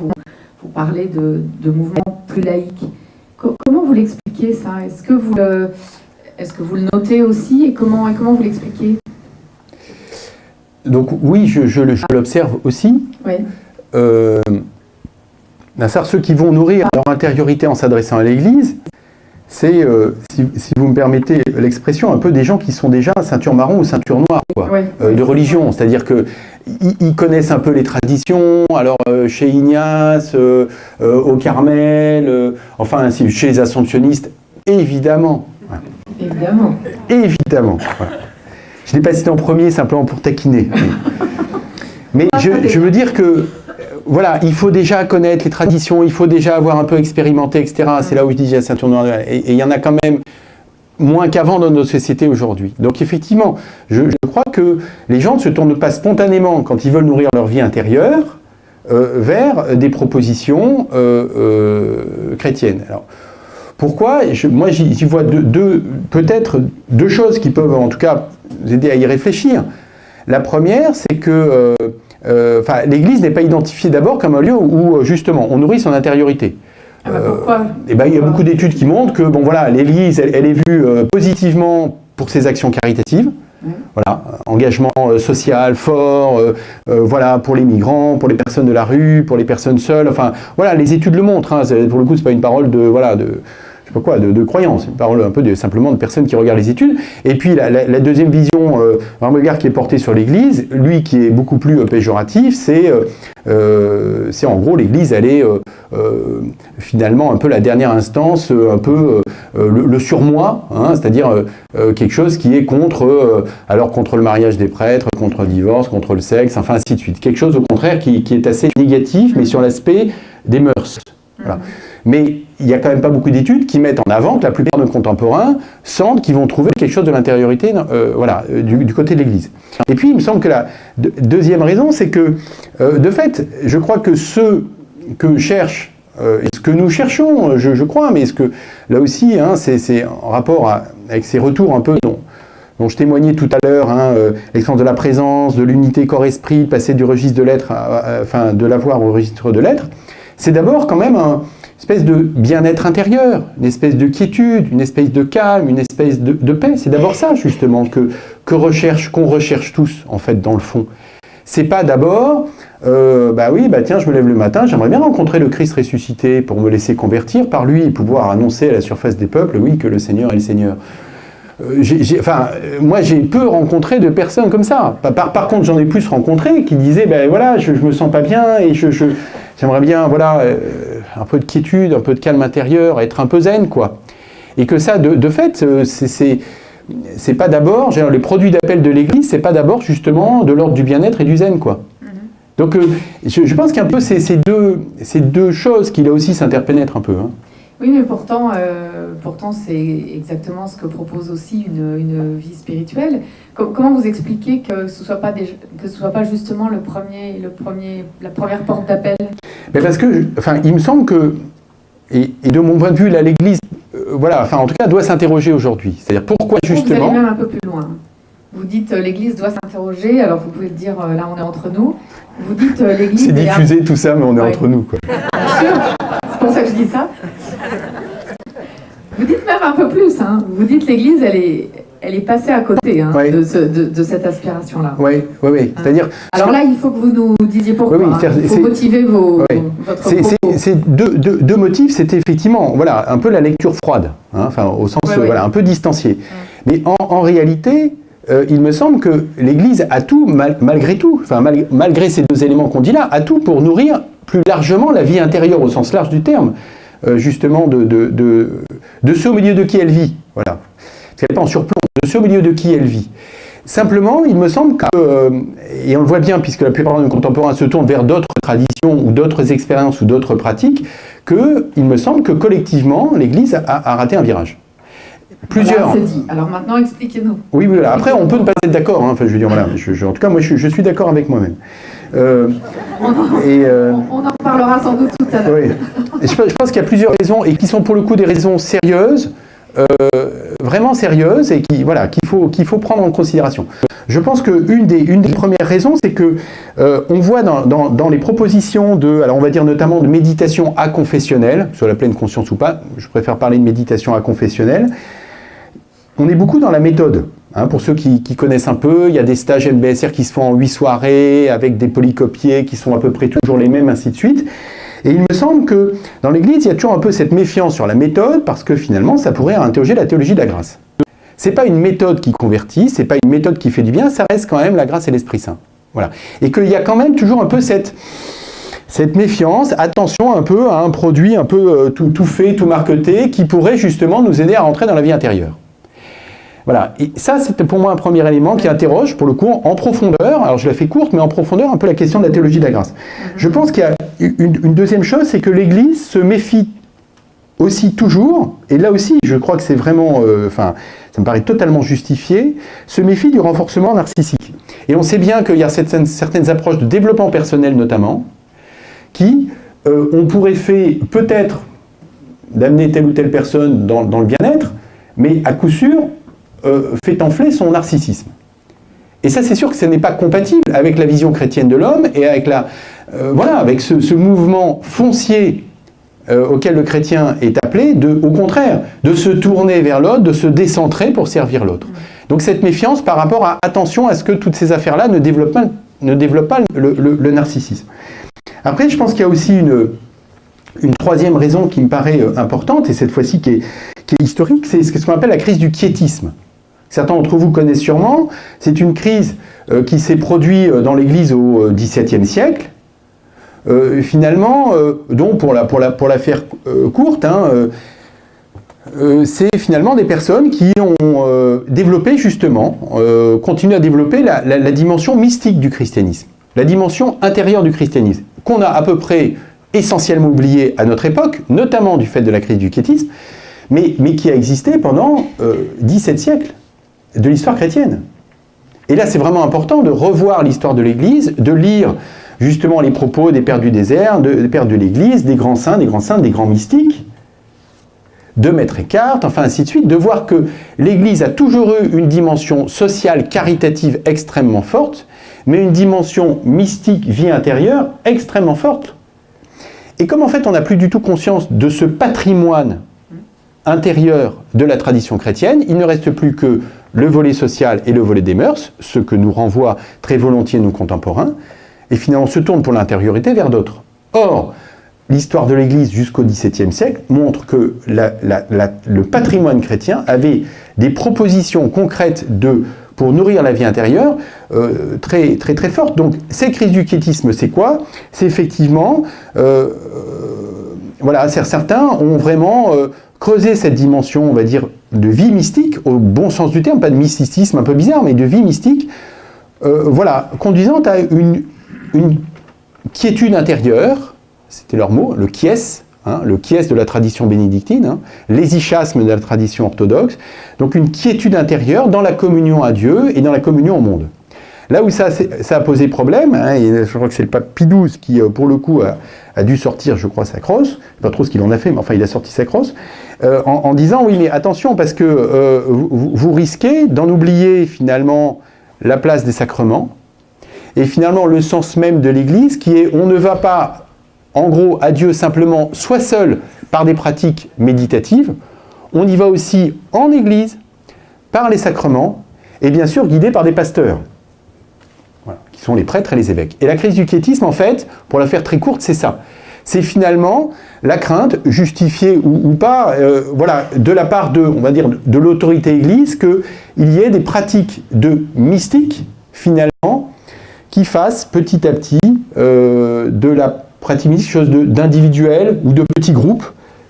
Vous parlez de mouvements plus laïques. Comment vous l'expliquez ça? Est-ce que vous le notez aussi et comment vous l'expliquez? Donc oui, je l'observe aussi. Oui. Ceux qui vont nourrir leur intériorité en s'adressant à l'Église, c'est, si vous me permettez l'expression, un peu des gens qui sont déjà ceinture marron ou ceinture noire, quoi, oui. De religion. C'est-à-dire qu'ils connaissent un peu les traditions, alors chez Ignace, au Carmel, enfin chez les Assomptionnistes, évidemment. Évidemment. Évidemment. Voilà. Je ne l'ai pas cité en premier simplement pour taquiner. Mais je veux dire que voilà, il faut déjà connaître les traditions, il faut déjà avoir un peu expérimenté, etc. C'est là où je dis la ceinture noire. Et il y en a quand même moins qu'avant dans notre société aujourd'hui. Donc effectivement, je crois que les gens ne se tournent pas spontanément, quand ils veulent nourrir leur vie intérieure, vers des propositions chrétiennes. Alors, pourquoi? Moi, j'y vois peut-être deux choses qui peuvent en tout cas vous aider à y réfléchir. La première, c'est que l'Église n'est pas identifiée d'abord comme un lieu où justement on nourrit son intériorité. Pourquoi? Il y a beaucoup d'études qui montrent que l'Église elle est vue positivement pour ses actions caritatives. Voilà, engagement social fort, pour les migrants, pour les personnes de la rue, pour les personnes seules. Enfin, voilà, les études le montrent. Hein, pour le coup, c'est pas une parole de croyance, une parole un peu simplement de personnes qui regardent les études. Et puis la deuxième vision, un regard qui est porté sur l'Église, lui qui est beaucoup plus péjoratif, c'est en gros l'Église, elle est finalement un peu la dernière instance, un peu le surmoi, hein, c'est-à-dire quelque chose qui est contre le mariage des prêtres, contre le divorce, contre le sexe, enfin ainsi de suite. Quelque chose au contraire qui est assez négatif, mais sur l'aspect des mœurs. Voilà. Mais il n'y a quand même pas beaucoup d'études qui mettent en avant que la plupart de nos contemporains sentent qu'ils vont trouver quelque chose de l'intériorité du côté de l'Église. Et puis il me semble que la deuxième raison, c'est que de fait, je crois que ce que cherche, et ce que nous cherchons, je crois, mais ce que là aussi, hein, c'est en rapport avec ces retours un peu dont je témoignais tout à l'heure, hein, l'expérience de la présence, de l'unité corps-esprit, de passer du registre de l'être, de l'avoir au registre de l'être, c'est d'abord quand même une espèce de bien-être intérieur, une espèce de quiétude, une espèce de calme, une espèce de paix. C'est d'abord ça, justement, qu'on recherche tous, en fait, dans le fond. C'est pas d'abord, tiens, je me lève le matin, j'aimerais bien rencontrer le Christ ressuscité pour me laisser convertir par lui et pouvoir annoncer à la surface des peuples, oui, que le Seigneur est le Seigneur. Moi, j'ai peu rencontré de personnes comme ça. Par contre, j'en ai plus rencontré qui disaient, je me sens pas bien et j'aimerais bien, un peu de quiétude, un peu de calme intérieur, être un peu zen, quoi. Et que ça, de fait, c'est pas d'abord, les produits d'appel de l'Église, c'est pas d'abord justement de l'ordre du bien-être et du zen, quoi. Donc, je pense qu'il y a un peu ces deux choses qui là aussi s'interpénètrent un peu. Hein. Oui, mais pourtant c'est exactement ce que propose aussi une vie spirituelle. Comment vous expliquez que ce soit pas justement la première porte d'appel? Mais parce que, il me semble que, et de mon point de vue, là, l'Église voilà, enfin en tout cas doit s'interroger aujourd'hui. C'est-à-dire pourquoi Vous allez justement... même un peu plus loin. Vous dites l'Église doit s'interroger, alors vous pouvez le dire, là on est entre nous. Vous dites l'Église... C'est diffusé tout ça, mais on est Ouais. entre nous, quoi. Bien sûr, c'est pour ça que je dis ça. Vous dites même un peu plus, hein. Vous dites l'Église, elle est passée à côté hein, Ouais. de cette aspiration-là. Oui. C'est-à-dire... Alors là, il faut que vous nous disiez pourquoi. Oui, hein. Il faut motiver votre propos. C'est deux motifs, c'est effectivement voilà, un peu la lecture froide, hein, enfin, au sens voilà, un peu distancié. Mais en réalité, il me semble que l'Église a tout, malgré tout, enfin, malgré ces deux éléments qu'on dit là, a tout pour nourrir plus largement la vie intérieure au sens large du terme, justement de ceux au milieu de qui elle vit. Voilà. Parce qu'elle n'est pas en surplomb, de ceux au milieu de qui elle vit. Simplement, il me semble que, et on le voit bien puisque la plupart de nos contemporains se tournent vers d'autres traditions ou d'autres expériences ou d'autres pratiques, qu'il me semble que collectivement, l'Église a raté un virage. Plusieurs. Voilà, c'est dit. Alors maintenant, expliquez-nous. Oui, voilà. Après, on peut ne pas être d'accord. Hein. Enfin, je veux dire, voilà. En tout cas, moi, je suis d'accord avec moi-même. On en parlera sans doute tout à l'heure. Oui. Et je pense qu'il y a plusieurs raisons et qui sont pour le coup des raisons sérieuses, vraiment sérieuses et qu'il faut prendre en considération. Je pense qu'une des premières raisons, c'est que on voit dans les propositions alors on va dire notamment de méditation aconfessionnelle, sur la pleine conscience ou pas, je préfère parler de méditation aconfessionnelle, on est beaucoup dans la méthode. Hein, pour ceux qui connaissent un peu, il y a des stages MBSR qui se font en 8 soirées, avec des polycopiés qui sont à peu près toujours les mêmes, ainsi de suite. Et il me semble que dans l'Église, il y a toujours un peu cette méfiance sur la méthode, parce que finalement, ça pourrait interroger la théologie de la grâce. C'est pas une méthode qui convertit, c'est pas une méthode qui fait du bien, ça reste quand même la grâce et l'Esprit Saint. Voilà. Et qu'il y a quand même toujours un peu cette méfiance, attention un peu à un produit un peu tout fait, tout marketé, qui pourrait justement nous aider à rentrer dans la vie intérieure. Voilà, et ça c'était pour moi un premier élément qui interroge pour le coup en profondeur, alors je la fais courte mais en profondeur un peu la question de la théologie de la grâce. Je pense qu'il y a une deuxième chose, c'est que l'Église se méfie aussi toujours, et là aussi je crois que c'est vraiment, ça me paraît totalement justifié, se méfie du renforcement narcissique. Et on sait bien qu'il y a certaines approches de développement personnel notamment, qui ont pour effet peut-être d'amener telle ou telle personne dans le bien-être, mais à coup sûr, fait enfler son narcissisme. Et ça, c'est sûr que ce n'est pas compatible avec la vision chrétienne de l'homme et avec avec ce mouvement foncier auquel le chrétien est appelé, au contraire, de se tourner vers l'autre, de se décentrer pour servir l'autre. Donc cette méfiance par rapport à attention à ce que toutes ces affaires-là ne développent pas le narcissisme. Après, je pense qu'il y a aussi une troisième raison qui me paraît importante, et cette fois-ci qui est historique, c'est ce qu'on appelle la crise du quiétisme. Certains d'entre vous connaissent sûrement. C'est une crise qui s'est produite dans l'Église au XVIIe siècle. Finalement, donc pour la faire courte, c'est finalement des personnes qui ont développé justement, continué à développer la dimension mystique du christianisme, la dimension intérieure du christianisme, qu'on a à peu près essentiellement oubliée à notre époque, notamment du fait de la crise du quiétisme, mais qui a existé pendant 17 siècles de l'histoire chrétienne. Et là, c'est vraiment important de revoir l'histoire de l'Église, de lire justement les propos des pères du désert, des pères de l'Église, des grands saints, des grands mystiques, de Maître Eckhart, enfin ainsi de suite, de voir que l'Église a toujours eu une dimension sociale, caritative extrêmement forte, mais une dimension mystique, vie intérieure, extrêmement forte. Et comme en fait on n'a plus du tout conscience de ce patrimoine intérieur de la tradition chrétienne, il ne reste plus que le volet social et le volet des mœurs, ce que nous renvoient très volontiers nos contemporains, et finalement on se tourne pour l'intériorité vers d'autres. Or, l'histoire de l'Église jusqu'au XVIIe siècle montre que le patrimoine chrétien avait des propositions concrètes pour nourrir la vie intérieure très, très, très fortes. Donc, ces crises du quiétisme, c'est quoi? C'est effectivement, certains ont vraiment creusé cette dimension, on va dire, de vie mystique, au bon sens du terme, pas de mysticisme un peu bizarre, mais de vie mystique, conduisant à une quiétude intérieure, c'était leur mot, le quies, le quies de la tradition bénédictine, l'hésychasme de la tradition orthodoxe, donc une quiétude intérieure dans la communion à Dieu et dans la communion au monde. Là où ça a posé problème, et je crois que c'est le pape Pie XII qui, pour le coup, a dû sortir, je crois, sa crosse, je ne sais pas trop ce qu'il en a fait, mais enfin, il a sorti sa crosse, en disant oui, mais attention, parce que vous risquez d'en oublier finalement la place des sacrements, et finalement le sens même de l'Église, qui est on ne va pas, en gros, à Dieu simplement, soit seul par des pratiques méditatives, on y va aussi en Église, par les sacrements, et bien sûr guidé par des pasteurs, voilà, qui sont les prêtres et les évêques. Et la crise du quiétisme, en fait, pour la faire très courte, c'est ça. C'est finalement la crainte, justifiée ou pas, voilà, de la part de, on va dire, de l'autorité Église, qu'il y ait des pratiques de mystique, finalement, qui fassent petit à petit de la pratique mystique quelque chose d'individuel ou de petits groupes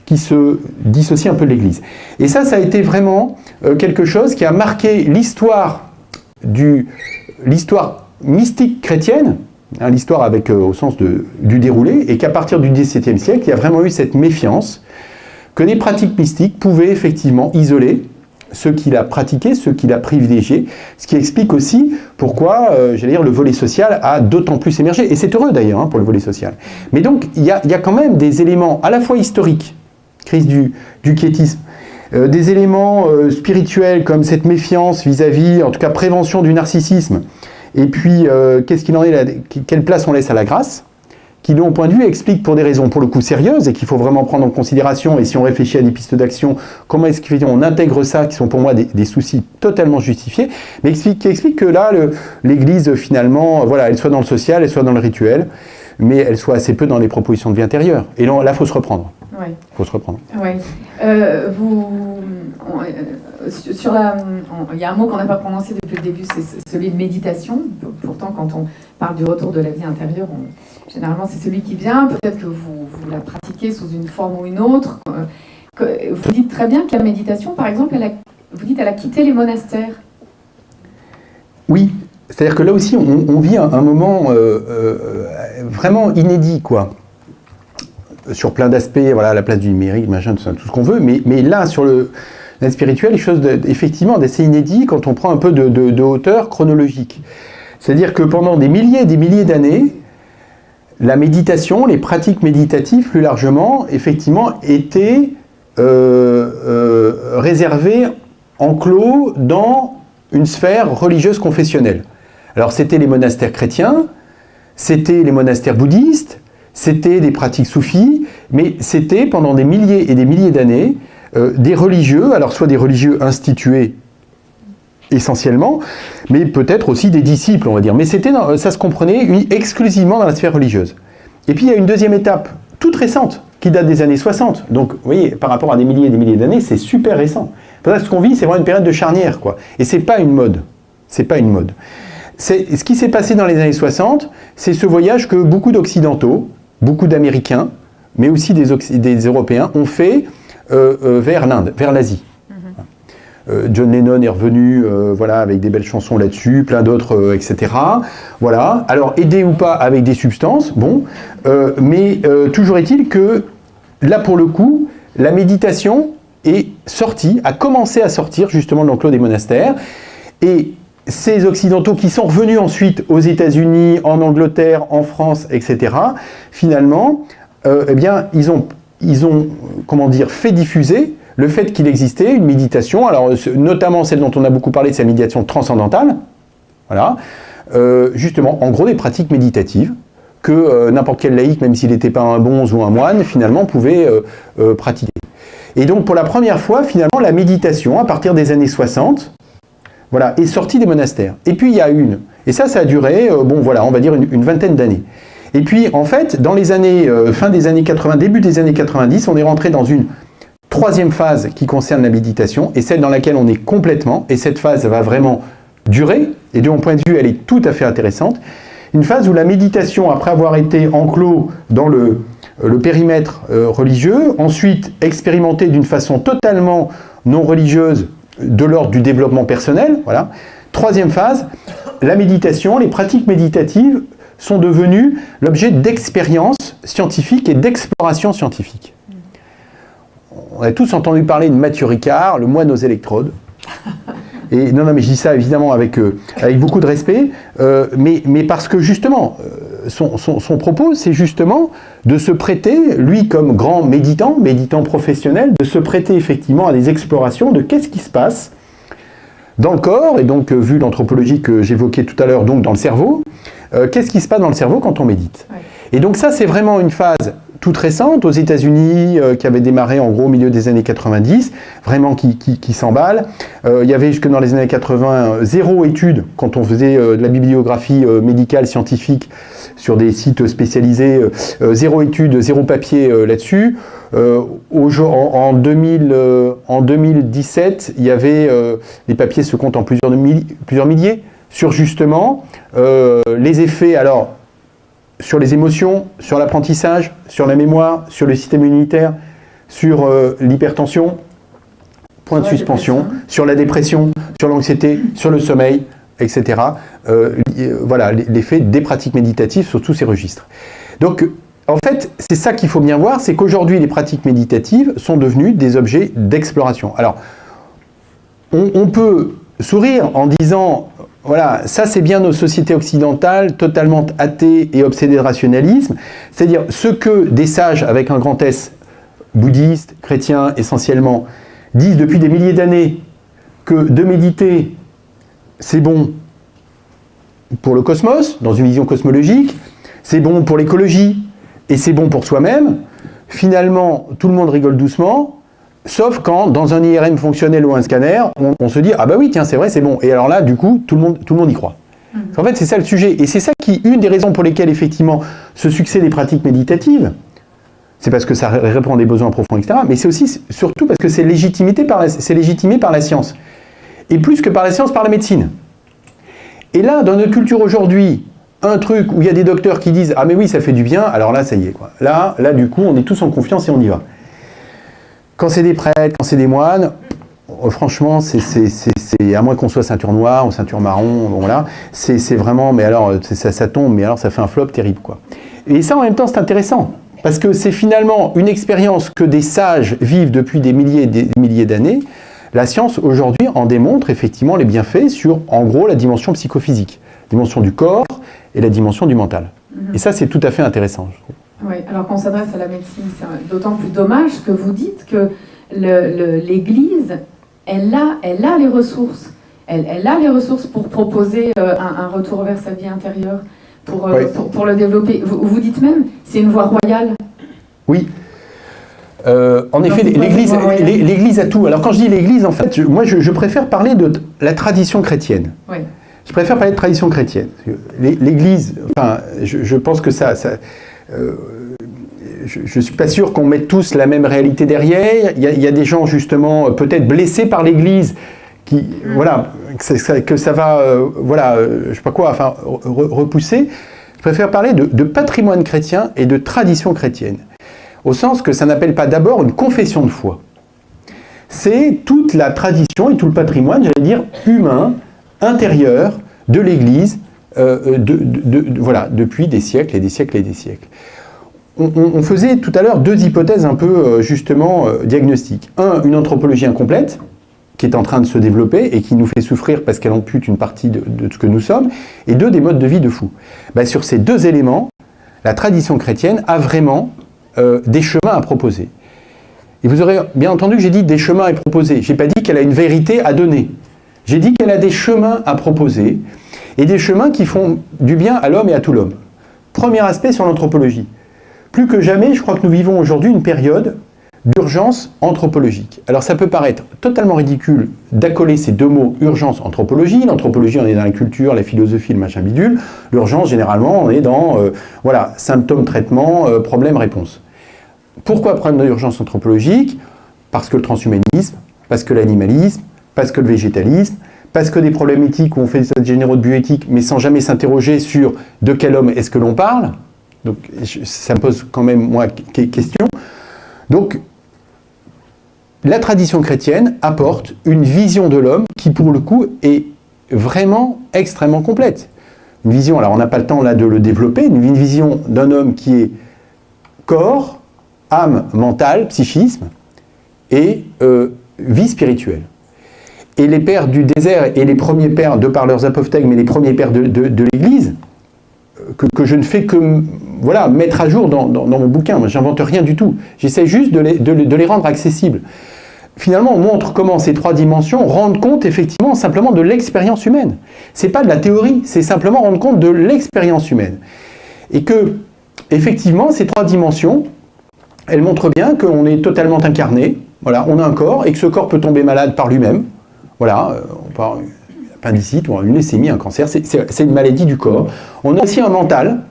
qui se dissocient un peu de l'Église. Et ça a été vraiment quelque chose qui a marqué l'histoire mystique chrétienne, hein, l'histoire avec au sens du déroulé, et qu'à partir du XVIIe siècle, il y a vraiment eu cette méfiance que les pratiques mystiques pouvaient effectivement isoler ceux qui la pratiquaient, ceux qui la privilégiaient, ce qui explique aussi pourquoi, j'allais dire, le volet social a d'autant plus émergé, et c'est heureux d'ailleurs hein, pour le volet social. Mais donc, il y a quand même des éléments à la fois historiques, crise du quiétisme, des éléments spirituels comme cette méfiance vis-à-vis, en tout cas prévention du narcissisme, et puis qu'est-ce qu'il en est là, quelle place on laisse à la grâce, qui de mon point de vue explique pour des raisons pour le coup sérieuses et qu'il faut vraiment prendre en considération, et si on réfléchit à des pistes d'action, comment est-ce qu'on intègre ça, qui sont pour moi des soucis totalement justifiés, mais qui explique que là, l'Église finalement, voilà, elle soit dans le social, elle soit dans le rituel, mais elle soit assez peu dans les propositions de vie intérieure. Et là, il faut se reprendre. Oui. Il faut se reprendre. Oui. Il y a un mot qu'on n'a pas prononcé depuis le début, c'est celui de méditation. Pourtant, quand on parle du retour de la vie intérieure, généralement c'est celui qui vient. Peut-être que vous la pratiquez sous une forme ou une autre. Vous dites très bien que la méditation, par exemple, elle a quitté les monastères. Oui, c'est-à-dire que là aussi, on vit un moment vraiment inédit, quoi. Sur plein d'aspects, voilà, la place du numérique, machin, tout ce qu'on veut, mais là, sur le spirituel, les choses effectivement d'assez inédit quand on prend un peu de hauteur chronologique. C'est-à-dire que pendant des milliers et des milliers d'années, la méditation, les pratiques méditatives plus largement, effectivement, étaient réservées, enclos dans une sphère religieuse confessionnelle. Alors c'était les monastères chrétiens, c'était les monastères bouddhistes, c'était des pratiques soufis, mais c'était pendant des milliers et des milliers d'années des religieux, alors soit des religieux institués essentiellement, mais peut-être aussi des disciples, on va dire. Mais ça se comprenait exclusivement dans la sphère religieuse. Et puis il y a une deuxième étape, toute récente, qui date des années 60. Donc, vous voyez, par rapport à des milliers et des milliers d'années, c'est super récent. Parce que ce qu'on vit, c'est vraiment une période de charnière, quoi. Et c'est pas une mode. C'est pas une mode. Ce qui s'est passé dans les années 60, c'est ce voyage que beaucoup d'Occidentaux, beaucoup d'Américains, mais aussi des Européens, ont fait vers l'Inde, vers l'Asie. John Lennon est revenu voilà, avec des belles chansons là-dessus, plein d'autres, etc. Voilà. Alors, aidé ou pas avec des substances, bon, mais toujours est-il que, là pour le coup, la méditation a commencé à sortir justement de l'enclos des monastères, et ces Occidentaux qui sont revenus ensuite aux États-Unis, en Angleterre, en France, etc., finalement, eh bien, ils ont comment dire, fait diffuser le fait qu'il existait une méditation, alors notamment celle dont on a beaucoup parlé, c'est la méditation transcendantale, voilà, justement, en gros, des pratiques méditatives que n'importe quel laïc, même s'il n'était pas un bonze ou un moine, finalement, pouvait pratiquer. Et donc, pour la première fois, finalement, la méditation, à partir des années 60, voilà, est sortie des monastères. Et puis, il y a et ça a duré, bon, voilà, on va dire une vingtaine d'années. Et puis, en fait, dans les années, fin des années 80, début des années 90, on est rentré dans une troisième phase qui concerne la méditation, et celle dans laquelle on est complètement, et cette phase va vraiment durer, et de mon point de vue, elle est tout à fait intéressante, une phase où la méditation, après avoir été enclos dans le périmètre religieux, ensuite expérimentée d'une façon totalement non religieuse, de l'ordre du développement personnel, voilà. Troisième phase, la méditation, les pratiques méditatives sont devenues l'objet d'expériences scientifiques et d'exploration scientifique. On a tous entendu parler de Mathieu Ricard, le moine aux électrodes. Et non, mais je dis ça évidemment avec beaucoup de respect, mais parce que justement, son propos, c'est justement de se prêter, lui comme grand méditant professionnel, de se prêter effectivement à des explorations de qu'est-ce qui se passe dans le corps, et donc vu l'anthropologie que j'évoquais tout à l'heure, donc dans le cerveau, qu'est-ce qui se passe dans le cerveau quand on médite. Ouais. Et donc ça, c'est vraiment une phase toute récente, aux États-Unis, qui avait démarré en gros au milieu des années 90, vraiment qui s'emballe. Il y avait jusque dans les années 80 0 études, quand on faisait de la bibliographie médicale, scientifique, sur des sites spécialisés, 0 études, 0 papier là-dessus. En 2017, il y avait, les papiers se comptent en plusieurs milliers, sur justement les effets, alors, sur les émotions, sur l'apprentissage, sur la mémoire, sur le système immunitaire, sur l'hypertension, point de suspension, sur la dépression, sur l'anxiété, sur le sommeil, etc. Voilà, l'effet des pratiques méditatives sur tous ces registres. Donc, en fait, c'est ça qu'il faut bien voir, c'est qu'aujourd'hui, les pratiques méditatives sont devenues des objets d'exploration. Alors, on peut sourire en disant... Voilà, ça c'est bien nos sociétés occidentales, totalement athées et obsédées de rationalisme, c'est-à-dire ce que des sages avec un grand S, bouddhistes, chrétiens essentiellement, disent depuis des milliers d'années que de méditer, c'est bon pour le cosmos, dans une vision cosmologique, c'est bon pour l'écologie, et c'est bon pour soi-même. Finalement, tout le monde rigole doucement, sauf quand, dans un IRM fonctionnel ou un scanner, on se dit « Ah bah oui, tiens, c'est vrai, c'est bon ». Et alors là, du coup, tout le monde y croit. En fait, c'est ça le sujet. Et c'est ça qui, une des raisons pour lesquelles, effectivement, ce succès des pratiques méditatives, c'est parce que ça répond à des besoins profonds, etc. Mais c'est aussi, surtout, parce que c'est légitimé par la science. Et plus que par la science, par la médecine. Et là, dans notre culture aujourd'hui, un truc où il y a des docteurs qui disent « Ah mais oui, ça fait du bien », alors là, ça y est, quoi. Là, du coup, on est tous en confiance et on y va. Quand c'est des prêtres, quand c'est des moines, franchement, c'est à moins qu'on soit ceinture noire ou ceinture marron, bon là, c'est vraiment, mais alors, ça tombe, mais alors ça fait un flop terrible, quoi. Et ça, en même temps, c'est intéressant, parce que c'est finalement une expérience que des sages vivent depuis des milliers d'années. La science, aujourd'hui, en démontre effectivement les bienfaits sur, en gros, la dimension psychophysique, la dimension du corps et la dimension du mental. Et ça, c'est tout à fait intéressant, je trouve. Oui, alors qu'on s'adresse à la médecine, c'est d'autant plus dommage que vous dites que l'Église, elle a les ressources. Elle a les ressources pour proposer un retour vers sa vie intérieure, pour le développer. Vous dites même, c'est une voie royale. Oui. En effet, l'Église a tout. Alors quand je dis l'Église, en fait, moi je préfère parler de la tradition chrétienne. Oui. Je préfère parler de tradition chrétienne. L'Église, enfin, je pense que je ne suis pas sûr qu'on mette tous la même réalité derrière. Il y a des gens, justement, peut-être blessés par l'Église, qui, voilà, que ça va, je sais pas quoi, enfin, repousser. Je préfère parler de patrimoine chrétien et de tradition chrétienne. Au sens que ça n'appelle pas d'abord une confession de foi. C'est toute la tradition et tout le patrimoine, j'allais dire, humain, intérieur de l'Église, voilà, depuis des siècles et des siècles et des siècles. On faisait tout à l'heure deux hypothèses un peu, justement, diagnostiques. Un, une anthropologie incomplète, qui est en train de se développer et qui nous fait souffrir parce qu'elle ampute une partie de ce que nous sommes. Et deux, des modes de vie de fous. Sur ces deux éléments, la tradition chrétienne a vraiment des chemins à proposer. Et vous aurez bien entendu que j'ai dit des chemins à proposer. Je n'ai pas dit qu'elle a une vérité à donner. J'ai dit qu'elle a des chemins à proposer et des chemins qui font du bien à l'homme et à tout l'homme. Premier aspect sur l'anthropologie. Plus que jamais, je crois que nous vivons aujourd'hui une période d'urgence anthropologique. Alors ça peut paraître totalement ridicule d'accoler ces deux mots, urgence, anthropologie. L'anthropologie, on est dans la culture, la philosophie, le machin bidule. L'urgence, généralement, on est dans symptômes, traitement, problème, réponse. Pourquoi prendre l'urgence anthropologique? Parce que le transhumanisme, parce que l'animalisme, parce que le végétalisme, parce que des problèmes éthiques où on fait des états généraux de bioéthique, mais sans jamais s'interroger sur de quel homme est-ce que l'on parle. Donc ça me pose quand même, moi, question. Donc, la tradition chrétienne apporte une vision de l'homme qui, pour le coup, est vraiment extrêmement complète. Une vision, alors on n'a pas le temps là de le développer, une vision d'un homme qui est corps, âme, mental, psychisme et vie spirituelle. Et les pères du désert et les premiers pères, de par leurs apophthegmes, mais les premiers pères de l'Église, que je ne fais que voilà, mettre à jour dans mon bouquin. Moi, j'invente rien du tout. J'essaie juste de les rendre accessibles. Finalement, on montre comment ces 3 dimensions rendent compte effectivement simplement de l'expérience humaine. C'est pas de la théorie, c'est simplement rendre compte de l'expérience humaine. Et que, effectivement, ces 3 dimensions, elles montrent bien qu'on est totalement incarné. Voilà, on a un corps et que ce corps peut tomber malade par lui-même. Voilà, on peut avoir une appendicite ou une leucémie, un cancer, c'est une maladie du corps. On a aussi un mental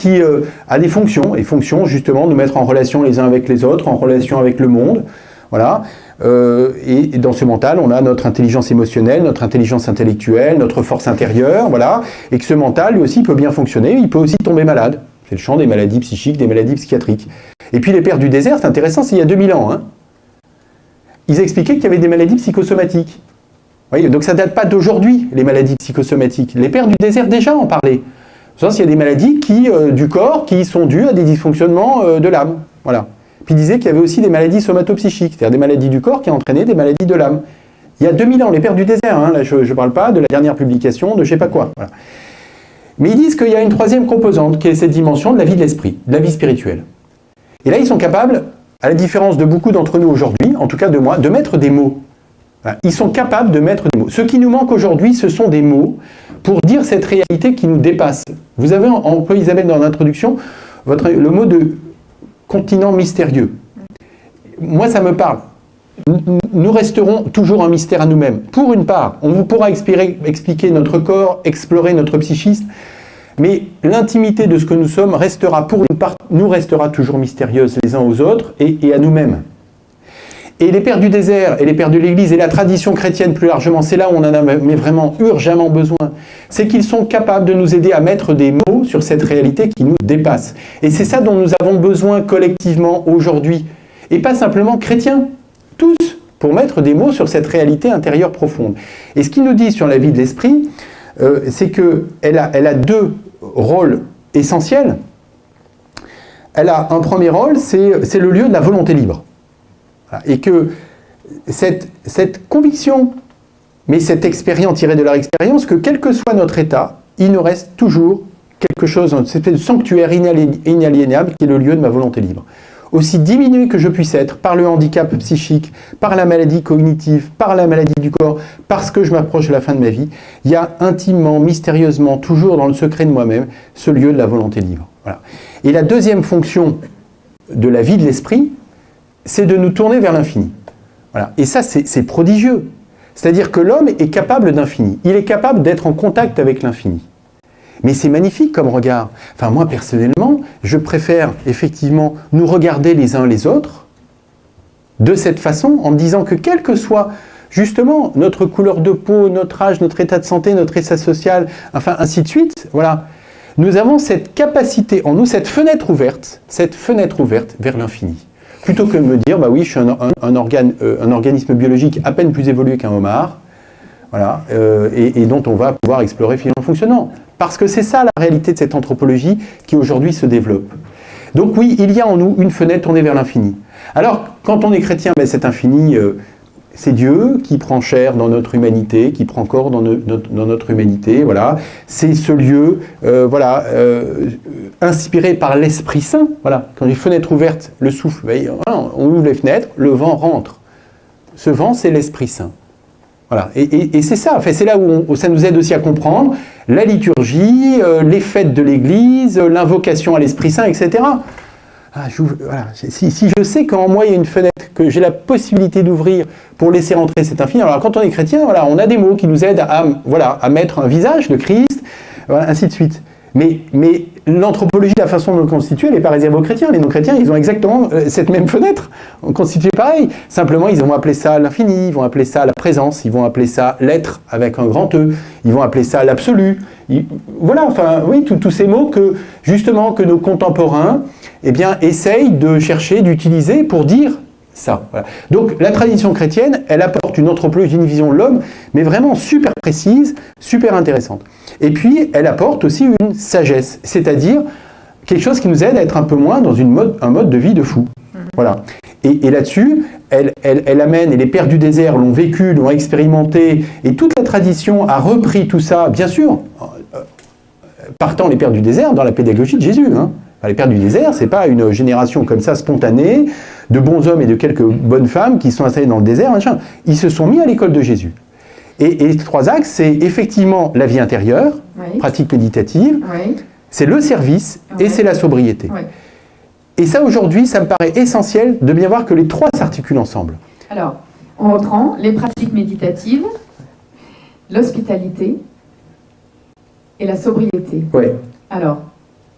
qui a des fonctions, et fonctions justement de nous mettre en relation les uns avec les autres, en relation avec le monde. Voilà. Et dans ce mental, on a notre intelligence émotionnelle, notre intelligence intellectuelle, notre force intérieure, voilà. Et que ce mental, lui aussi, peut bien fonctionner, il peut aussi tomber malade. C'est le champ des maladies psychiques, des maladies psychiatriques. Et puis les pères du désert, c'est intéressant, c'est il y a 2000 ans. Hein. Ils expliquaient qu'il y avait des maladies psychosomatiques. Vous voyez, donc ça ne date pas d'aujourd'hui, les maladies psychosomatiques. Les pères du désert déjà en parlaient. Il y a des maladies du corps qui sont dues à des dysfonctionnements de l'âme. Voilà. Puis ils disaient qu'il y avait aussi des maladies somatopsychiques, c'est-à-dire des maladies du corps qui entraînaient des maladies de l'âme. Il y a 2000 ans, les pères du désert, hein, là je ne parle pas de la dernière publication de je ne sais pas quoi. Voilà. Mais ils disent qu'il y a une 3e composante, qui est cette dimension de la vie de l'esprit, de la vie spirituelle. Et là, ils sont capables, à la différence de beaucoup d'entre nous aujourd'hui, en tout cas de moi, de mettre des mots. Voilà. Ils sont capables de mettre des mots. Ce qui nous manque aujourd'hui, ce sont des mots pour dire cette réalité qui nous dépasse. Vous avez employé, Isabelle, dans l'introduction, le mot de continent mystérieux. Moi, ça me parle. Nous resterons toujours un mystère à nous-mêmes. Pour une part, on vous pourra expliquer notre corps, explorer notre psychisme, mais l'intimité de ce que nous sommes restera, pour une part, nous restera toujours mystérieuse les uns aux autres et à nous-mêmes. Et les pères du désert et les pères de l'Église et la tradition chrétienne plus largement, c'est là où on en a mais vraiment urgemment besoin, c'est qu'ils sont capables de nous aider à mettre des mots sur cette réalité qui nous dépasse. Et c'est ça dont nous avons besoin collectivement aujourd'hui, et pas simplement chrétiens, tous, pour mettre des mots sur cette réalité intérieure profonde. Et ce qu'il nous dit sur la vie de l'esprit, c'est qu'elle a 2 rôles essentiels. Elle a un premier rôle, c'est le lieu de la volonté libre. Et que cette conviction, mais cette expérience tirée de leur expérience, que quel que soit notre état, il nous reste toujours quelque chose, une espèce de sanctuaire inaliénable qui est le lieu de ma volonté libre. Aussi diminué que je puisse être par le handicap psychique, par la maladie cognitive, par la maladie du corps, parce que je m'approche de la fin de ma vie, il y a intimement, mystérieusement, toujours dans le secret de moi-même, ce lieu de la volonté libre. Voilà. Et la 2e fonction de la vie de l'esprit, c'est de nous tourner vers l'infini. Voilà. Et ça, c'est prodigieux. C'est-à-dire que l'homme est capable d'infini. Il est capable d'être en contact avec l'infini. Mais c'est magnifique comme regard. Enfin, moi, personnellement, je préfère effectivement nous regarder les uns les autres de cette façon, en me disant que quel que soit justement notre couleur de peau, notre âge, notre état de santé, notre état social, enfin, ainsi de suite, voilà, nous avons cette capacité en nous, cette fenêtre ouverte vers l'infini. Plutôt que de me dire, bah oui, je suis un organisme biologique à peine plus évolué qu'un homard, voilà, et dont on va pouvoir explorer finalement le fonctionnement. Parce que c'est ça la réalité de cette anthropologie qui aujourd'hui se développe. Donc oui, il y a en nous une fenêtre tournée vers l'infini. Alors, quand on est chrétien, ben, cet infini, c'est Dieu qui prend chair dans notre humanité, qui prend corps dans notre humanité, voilà. C'est ce lieu, inspiré par l'Esprit Saint, voilà. Quand les fenêtres ouvertes, le souffle, on ouvre les fenêtres, le vent rentre. Ce vent, c'est l'Esprit Saint. Voilà. Et c'est ça, enfin, c'est là où ça nous aide aussi à comprendre la liturgie, les fêtes de l'Église, l'invocation à l'Esprit Saint, etc. Voilà. Si je sais qu'en moi il y a une fenêtre, que j'ai la possibilité d'ouvrir pour laisser rentrer cet infini, alors quand on est chrétien, voilà, on a des mots qui nous aident à mettre un visage de Christ, voilà, ainsi de suite. Mais l'anthropologie, la façon de le constituer, elle n'est pas réservée aux chrétiens. Les non-chrétiens, ils ont exactement cette même fenêtre constituée pareil. Simplement, ils vont appeler ça l'infini, ils vont appeler ça la présence, ils vont appeler ça l'être avec un grand E, ils vont appeler ça l'absolu. Voilà, enfin, oui, tous ces mots que nos contemporains, essayent de chercher, d'utiliser pour dire ça. Voilà. Donc, la tradition chrétienne, elle apporte une anthropologie, une vision de l'homme, mais vraiment super précise, super intéressante. Et puis, elle apporte aussi une sagesse, c'est-à-dire quelque chose qui nous aide à être un peu moins dans un mode de vie de fou. Voilà. Et là-dessus, elle amène, et les pères du désert l'ont vécu, l'ont expérimenté, et toute la tradition a repris tout ça, bien sûr. partant les pères du désert dans la pédagogie de Jésus. Hein. Enfin, les pères du désert, c'est pas une génération comme ça spontanée de bons hommes et de quelques bonnes femmes qui sont installés dans le désert. Machin. Ils se sont mis à l'école de Jésus. Et les 3 axes, c'est effectivement la vie intérieure, Oui. pratique méditative, Oui. c'est le service et Oui. c'est la sobriété. Oui. Et ça, aujourd'hui, ça me paraît essentiel de bien voir que les 3 s'articulent ensemble. Alors, on reprend les pratiques méditatives, l'hospitalité et la sobriété. Ouais. Alors,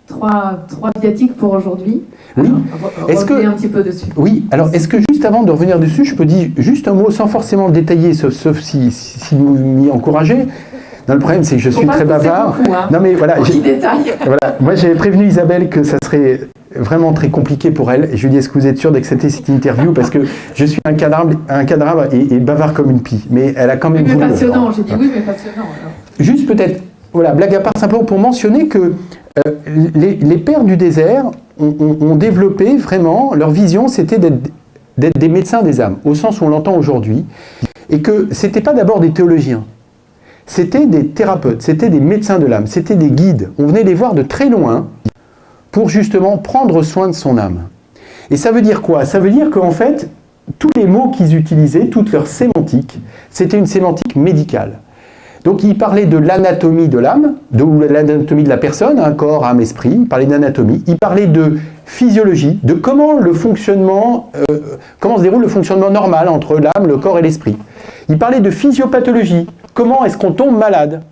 trois viatiques pour aujourd'hui. Oui. Est-ce que- Revenez un petit peu dessus. Oui, alors est-ce que juste avant de revenir dessus, je peux dire juste un mot sans forcément le détailler, sauf si vous m'y encouragez. Non, le problème, c'est que je Faut suis pas très le pousser bavard. beaucoup, hein. Non, mais voilà, Petit détail. voilà. Moi, j'avais prévenu Isabelle que ça serait vraiment très compliqué pour elle. Et je lui ai dit, est-ce que vous êtes sûr d'accepter cette interview? Parce que je suis un cadavre et bavard comme une pie. Mais elle a quand même Oui, mais voulu. passionnant. J'ai dit oui, mais passionnant. Alors. Juste peut-être, voilà, blague à part, simplement pour mentionner que les pères du désert ont développé vraiment, leur vision, c'était d'être des médecins des âmes, au sens où on l'entend aujourd'hui, et que ce n'était pas d'abord des théologiens, c'était des thérapeutes, c'était des médecins de l'âme, c'était des guides. On venait les voir de très loin pour justement prendre soin de son âme. Et ça veut dire quoi? Ça veut dire qu'en fait, tous les mots qu'ils utilisaient, toute leur sémantique, c'était une sémantique médicale. Donc il parlait de l'anatomie de l'âme, ou l'anatomie de la personne, hein, corps, âme, esprit, il parlait d'anatomie, il parlait de physiologie, de comment se déroule le fonctionnement normal entre l'âme, le corps et l'esprit. Il parlait de physiopathologie, comment est-ce qu'on tombe malade.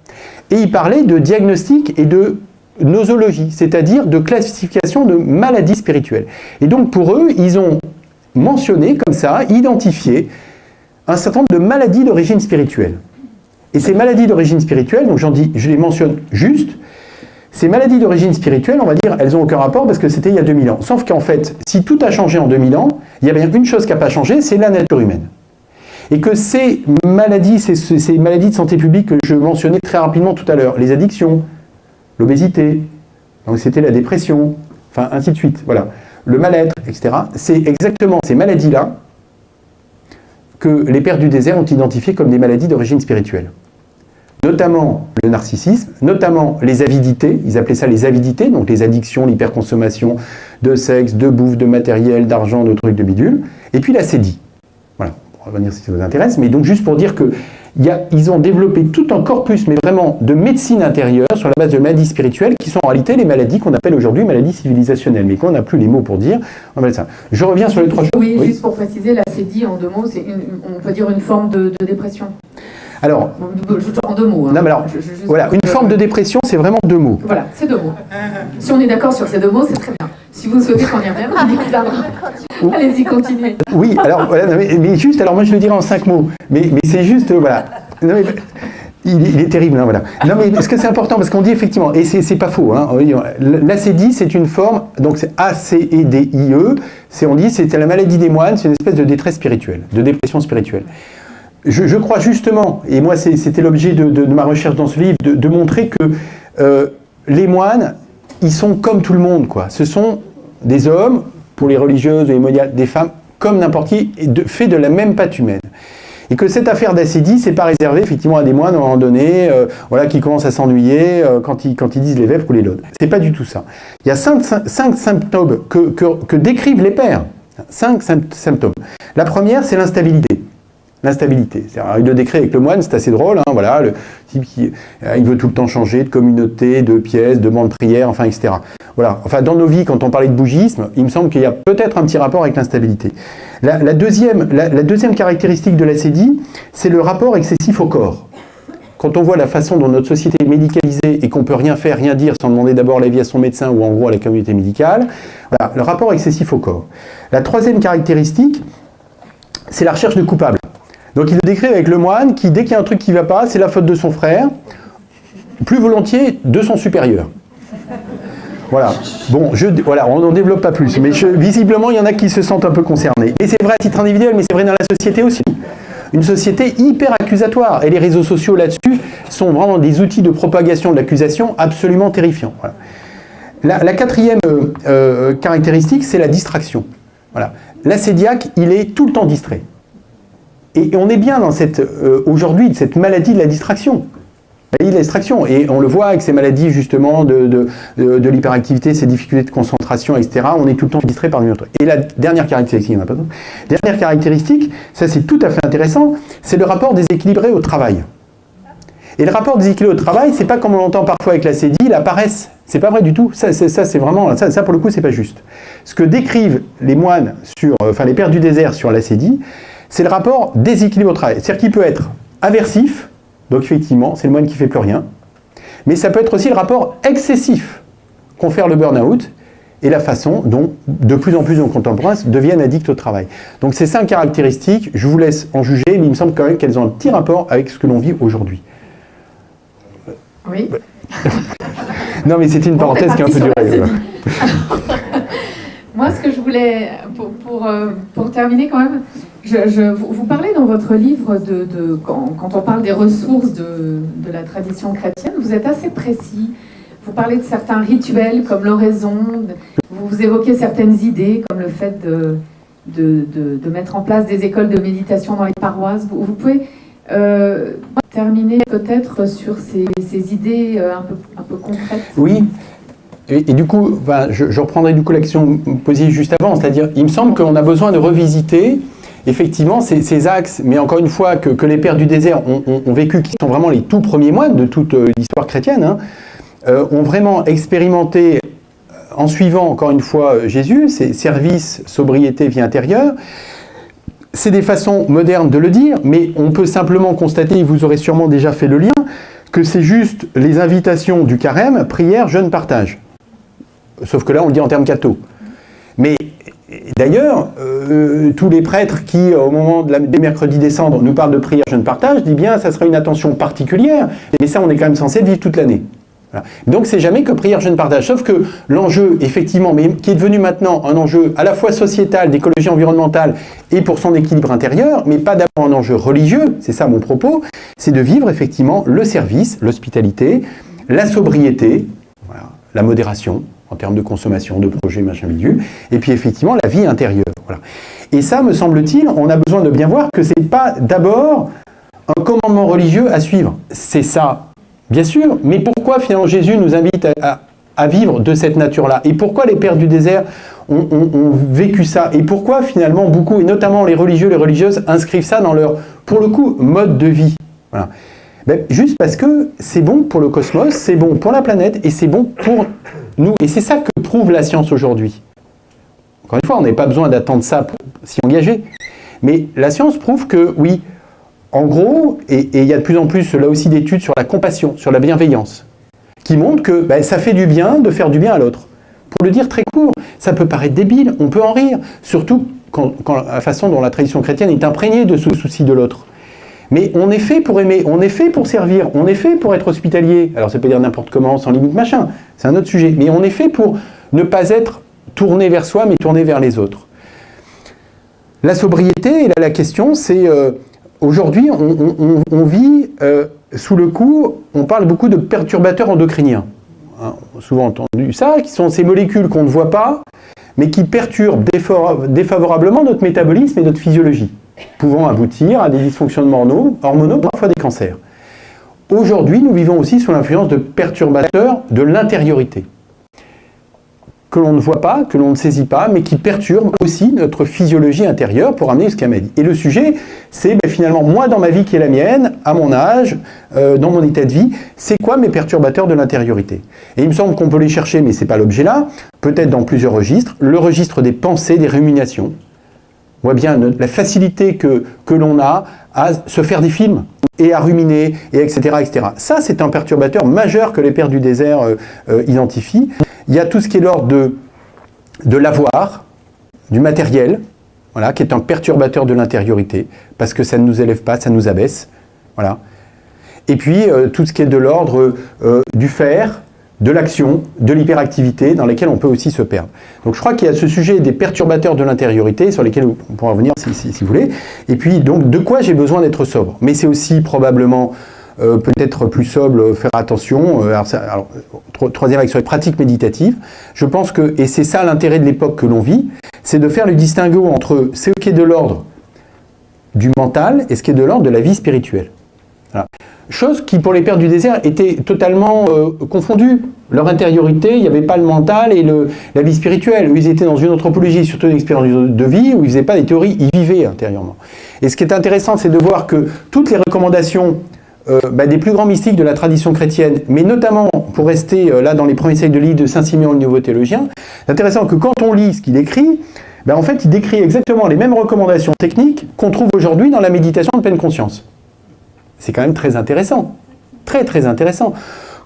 Et il parlait de diagnostic et de nosologie, c'est-à-dire de classification de maladies spirituelles. Et donc pour eux, ils ont mentionné comme ça, identifié un certain nombre de maladies d'origine spirituelle. Et ces maladies d'origine spirituelle, donc je les mentionne juste, ces maladies d'origine spirituelle, on va dire, elles n'ont aucun rapport parce que c'était il y a 2000 ans. Sauf qu'en fait, si tout a changé en 2000 ans, il y a bien une chose qui n'a pas changé, c'est la nature humaine. Et que ces maladies de santé publique que je mentionnais très rapidement tout à l'heure, les addictions, l'obésité, donc c'était la dépression, enfin ainsi de suite, voilà, le mal-être, etc. C'est exactement ces maladies-là que les pères du désert ont identifiées comme des maladies d'origine spirituelle. Notamment le narcissisme, notamment les avidités, ils appelaient ça les avidités, donc les addictions, l'hyperconsommation de sexe, de bouffe, de matériel, d'argent, de trucs, de bidule, et puis la sédie. Voilà, pour revenir si ça vous intéresse, mais donc juste pour dire qu'ils ont développé tout un corpus, mais vraiment de médecine intérieure sur la base de maladies spirituelles, qui sont en réalité les maladies qu'on appelle aujourd'hui maladies civilisationnelles, mais qu'on n'a plus les mots pour dire, on appelle ça. Je reviens sur les 3 choses. Oui, juste pour préciser, la CDI en 2 mots, c'est on peut dire une forme de dépression. Alors, En 2 mots. Hein. non, mais alors, voilà, une forme de dépression, c'est vraiment 2 mots. Voilà, c'est 2 mots. Si on est d'accord sur ces 2 mots, c'est très bien. Si vous souhaitez qu'on y revienne, on y reviendra. Allez-y, continuez. Oui, alors, voilà, non, mais juste, alors moi je le dirais en 5 mots, mais c'est juste, voilà. Non, mais, il est terrible, hein, voilà. Non, mais est-ce que c'est important? Parce qu'on dit effectivement, et c'est pas faux, hein, l'ACDI, c'est une forme, donc c'est ACEDIE, on dit c'est la maladie des moines, c'est une espèce de détresse spirituelle, de dépression spirituelle. Je crois justement, et moi c'était l'objet de ma recherche dans ce livre, de montrer que les moines, ils sont comme tout le monde, quoi. Ce sont des hommes, pour les religieuses et les moniales, des femmes, comme n'importe qui, faits de la même pâte humaine. Et que cette affaire d'ACDI, c'est pas réservé effectivement à des moines à un moment donné, voilà, qui commencent à s'ennuyer quand ils disent les vêpres ou les laudes. C'est pas du tout ça. Il y a 5 symptômes que décrivent les pères. 5 symptômes. La première, c'est l'instabilité. L'instabilité. Il le décrit avec le moine, c'est assez drôle, hein, voilà, le type qui il veut tout le temps changer de communauté, de pièce, de banc de prière, enfin, etc. Voilà. Enfin, dans nos vies, quand on parlait de bougisme, il me semble qu'il y a peut-être un petit rapport avec l'instabilité. La deuxième caractéristique de l'ACDI, c'est le rapport excessif au corps. Quand on voit la façon dont notre société est médicalisée et qu'on peut rien faire, rien dire sans demander d'abord l'avis à son médecin ou en gros à la communauté médicale, voilà, le rapport excessif au corps. La troisième caractéristique, c'est la recherche de coupables. Donc il le décrit avec le moine qui, dès qu'il y a un truc qui ne va pas, c'est la faute de son frère, plus volontiers de son supérieur. Voilà. Bon, voilà, on n'en développe pas plus, mais visiblement, il y en a qui se sentent un peu concernés. Et c'est vrai à titre individuel, mais c'est vrai dans la société aussi. Une société hyper accusatoire. Et les réseaux sociaux là-dessus sont vraiment des outils de propagation de l'accusation absolument terrifiants. Voilà. La quatrième caractéristique, c'est la distraction. Voilà. L'ascédiaque, il est tout le temps distrait. Et on est bien dans aujourd'hui, cette maladie de la distraction. maladie de l'extraction. Et on le voit avec ces maladies justement de l'hyperactivité, ces difficultés de concentration, etc. On est tout le temps distrait par une autre. Et la dernière caractéristique, ça c'est tout à fait intéressant, c'est le rapport déséquilibré au travail. Et le rapport déséquilibré au travail, c'est pas comme on l'entend parfois avec la CDI, la paresse. C'est pas vrai du tout. Ça c'est vraiment, ça pour le coup, c'est pas juste. Ce que décrivent les moines les pères du désert sur la CDI, c'est le rapport déséquilibré au travail. C'est-à-dire qu'il peut être aversif, donc effectivement, c'est le moine qui fait plus rien, mais ça peut être aussi le rapport excessif, confère le burn-out, et la façon dont de plus en plus de nos contemporains deviennent addicts au travail. Donc ces 5 caractéristiques, je vous laisse en juger, mais il me semble quand même qu'elles ont un petit rapport avec ce que l'on vit aujourd'hui. Oui. Non, mais c'était une parenthèse qui est un peu durée. Moi, ce que je voulais, pour terminer quand même, vous parlez dans votre livre quand on parle des ressources de la tradition chrétienne, vous êtes assez précis. Vous parlez de certains rituels comme l'oraison, vous évoquez certaines idées comme le fait de mettre en place des écoles de méditation dans les paroisses. Vous pouvez terminer peut-être sur ces idées un peu concrètes. Oui. Et du coup, je reprendrai du coup l'action posée juste avant, c'est-à-dire, il me semble qu'on a besoin de revisiter effectivement ces axes, mais encore une fois, que les pères du désert ont vécu, qui sont vraiment les tout premiers moines de toute l'histoire chrétienne, ont vraiment expérimenté, en suivant encore une fois Jésus, ces services, sobriété, vie intérieure. C'est des façons modernes de le dire, mais on peut simplement constater, et vous aurez sûrement déjà fait le lien, que c'est juste les invitations du carême, prière, jeûne, partage. Sauf que là, on le dit en termes catho. Mais d'ailleurs, tous les prêtres qui, au moment des mercredis des cendres, nous parlent de prière, jeûne, partage, disent bien, ça sera une attention particulière, mais ça, on est quand même censé le vivre toute l'année. Voilà. Donc, c'est jamais que prière, jeûne, partage. Sauf que l'enjeu, effectivement, mais qui est devenu maintenant un enjeu à la fois sociétal, d'écologie environnementale et pour son équilibre intérieur, mais pas d'abord un enjeu religieux, c'est ça mon propos, c'est de vivre effectivement le service, l'hospitalité, la sobriété, voilà, la modération, en termes de consommation, de projets, machin bidule, et puis effectivement la vie intérieure. Voilà. Et ça, me semble-t-il, on a besoin de bien voir que c'est pas d'abord un commandement religieux à suivre. C'est ça, bien sûr, mais pourquoi finalement Jésus nous invite à vivre de cette nature-là? Et pourquoi les pères du désert ont vécu ça? Et pourquoi finalement beaucoup, et notamment les religieux, les religieuses, inscrivent ça dans leur, pour le coup, mode de vie? Voilà. Ben, juste parce que c'est bon pour le cosmos, c'est bon pour la planète, et c'est bon pour nous. Et c'est ça que prouve la science aujourd'hui. Encore une fois, on n'a pas besoin d'attendre ça pour s'y engager. Mais la science prouve que, oui, en gros, et il y a de plus en plus là aussi d'études sur la compassion, sur la bienveillance, qui montrent que ben, ça fait du bien de faire du bien à l'autre. Pour le dire très court, ça peut paraître débile, on peut en rire, surtout quand la façon dont la tradition chrétienne est imprégnée de ce souci de l'autre. Mais on est fait pour aimer, on est fait pour servir, on est fait pour être hospitalier. Alors ça peut dire n'importe comment, sans limite machin, c'est un autre sujet. Mais on est fait pour ne pas être tourné vers soi, mais tourné vers les autres. La sobriété, et là la question c'est, aujourd'hui on vit sous le coup, on parle beaucoup de perturbateurs endocriniens. Hein, on a souvent entendu ça, qui sont ces molécules qu'on ne voit pas, mais qui perturbent défavorablement notre métabolisme et notre physiologie, pouvant aboutir à des dysfonctionnements hormonaux, parfois des cancers. Aujourd'hui, nous vivons aussi sous l'influence de perturbateurs de l'intériorité, que l'on ne voit pas, que l'on ne saisit pas, mais qui perturbent aussi notre physiologie intérieure pour amener jusqu'à ma vie. Et le sujet, c'est finalement, moi dans ma vie qui est la mienne, à mon âge, dans mon état de vie, c'est quoi mes perturbateurs de l'intériorité? Et il me semble qu'on peut les chercher, mais ce n'est pas l'objet là, peut-être dans plusieurs registres. Le registre des pensées, des ruminations. On voit bien la facilité que l'on a à se faire des films et à ruminer, et etc., etc. Ça, c'est un perturbateur majeur que les pères du désert identifient. Il y a tout ce qui est l'ordre de l'avoir, du matériel, voilà, qui est un perturbateur de l'intériorité, parce que ça ne nous élève pas, ça nous abaisse. Voilà. Et puis, tout ce qui est de l'ordre du faire, de l'action, de l'hyperactivité, dans lesquelles on peut aussi se perdre. Donc je crois qu'il y a ce sujet des perturbateurs de l'intériorité, sur lesquels on pourra revenir si vous voulez. Et puis, donc, de quoi j'ai besoin d'être sobre? Mais c'est aussi probablement, peut-être plus sobre, faire attention. Troisième axe sur les pratiques méditatives. Je pense que, et c'est ça l'intérêt de l'époque que l'on vit, c'est de faire le distinguo entre ce qui est de l'ordre du mental et ce qui est de l'ordre de la vie spirituelle. Voilà. Chose qui, pour les pères du désert, était totalement confondue. Leur intériorité, il n'y avait pas le mental et la vie spirituelle. Eux, ils étaient dans une anthropologie, surtout une expérience de vie, où ils ne faisaient pas des théories, ils vivaient intérieurement. Et ce qui est intéressant, c'est de voir que toutes les recommandations des plus grands mystiques de la tradition chrétienne, mais notamment, pour rester là dans les premiers siècles de l'île de Saint-Siméon, le nouveau théologien, c'est intéressant que quand on lit ce qu'il écrit, en fait, il décrit exactement les mêmes recommandations techniques qu'on trouve aujourd'hui dans la méditation de pleine conscience. C'est quand même très intéressant. Très, très intéressant.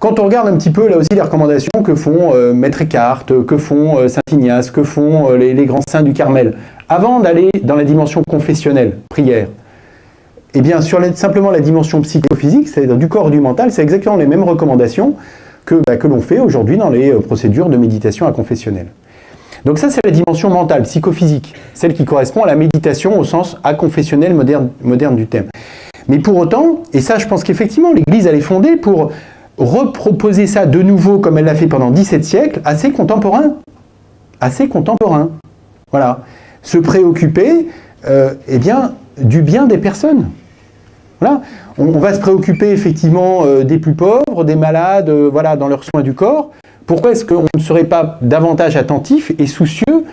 Quand on regarde un petit peu, là aussi, les recommandations que font Maître Eckhart, que font Saint Ignace, que font les grands saints du Carmel, avant d'aller dans la dimension confessionnelle, prière, eh bien, sur simplement la dimension psychophysique, c'est-à-dire du corps et du mental, c'est exactement les mêmes recommandations que l'on fait aujourd'hui dans les procédures de méditation à confessionnelle. Donc ça, c'est la dimension mentale, psychophysique, celle qui correspond à la méditation au sens aconfessionnel moderne du terme. Mais pour autant, et ça, je pense qu'effectivement, l'Église, elle est fondée pour reproposer ça de nouveau, comme elle l'a fait pendant 17 siècles, assez contemporain. Assez contemporain. Voilà. Se préoccuper, du bien des personnes. Voilà. On va se préoccuper effectivement des plus pauvres, des malades, dans leurs soins du corps. Pourquoi est-ce qu'on ne serait pas davantage attentif et soucieux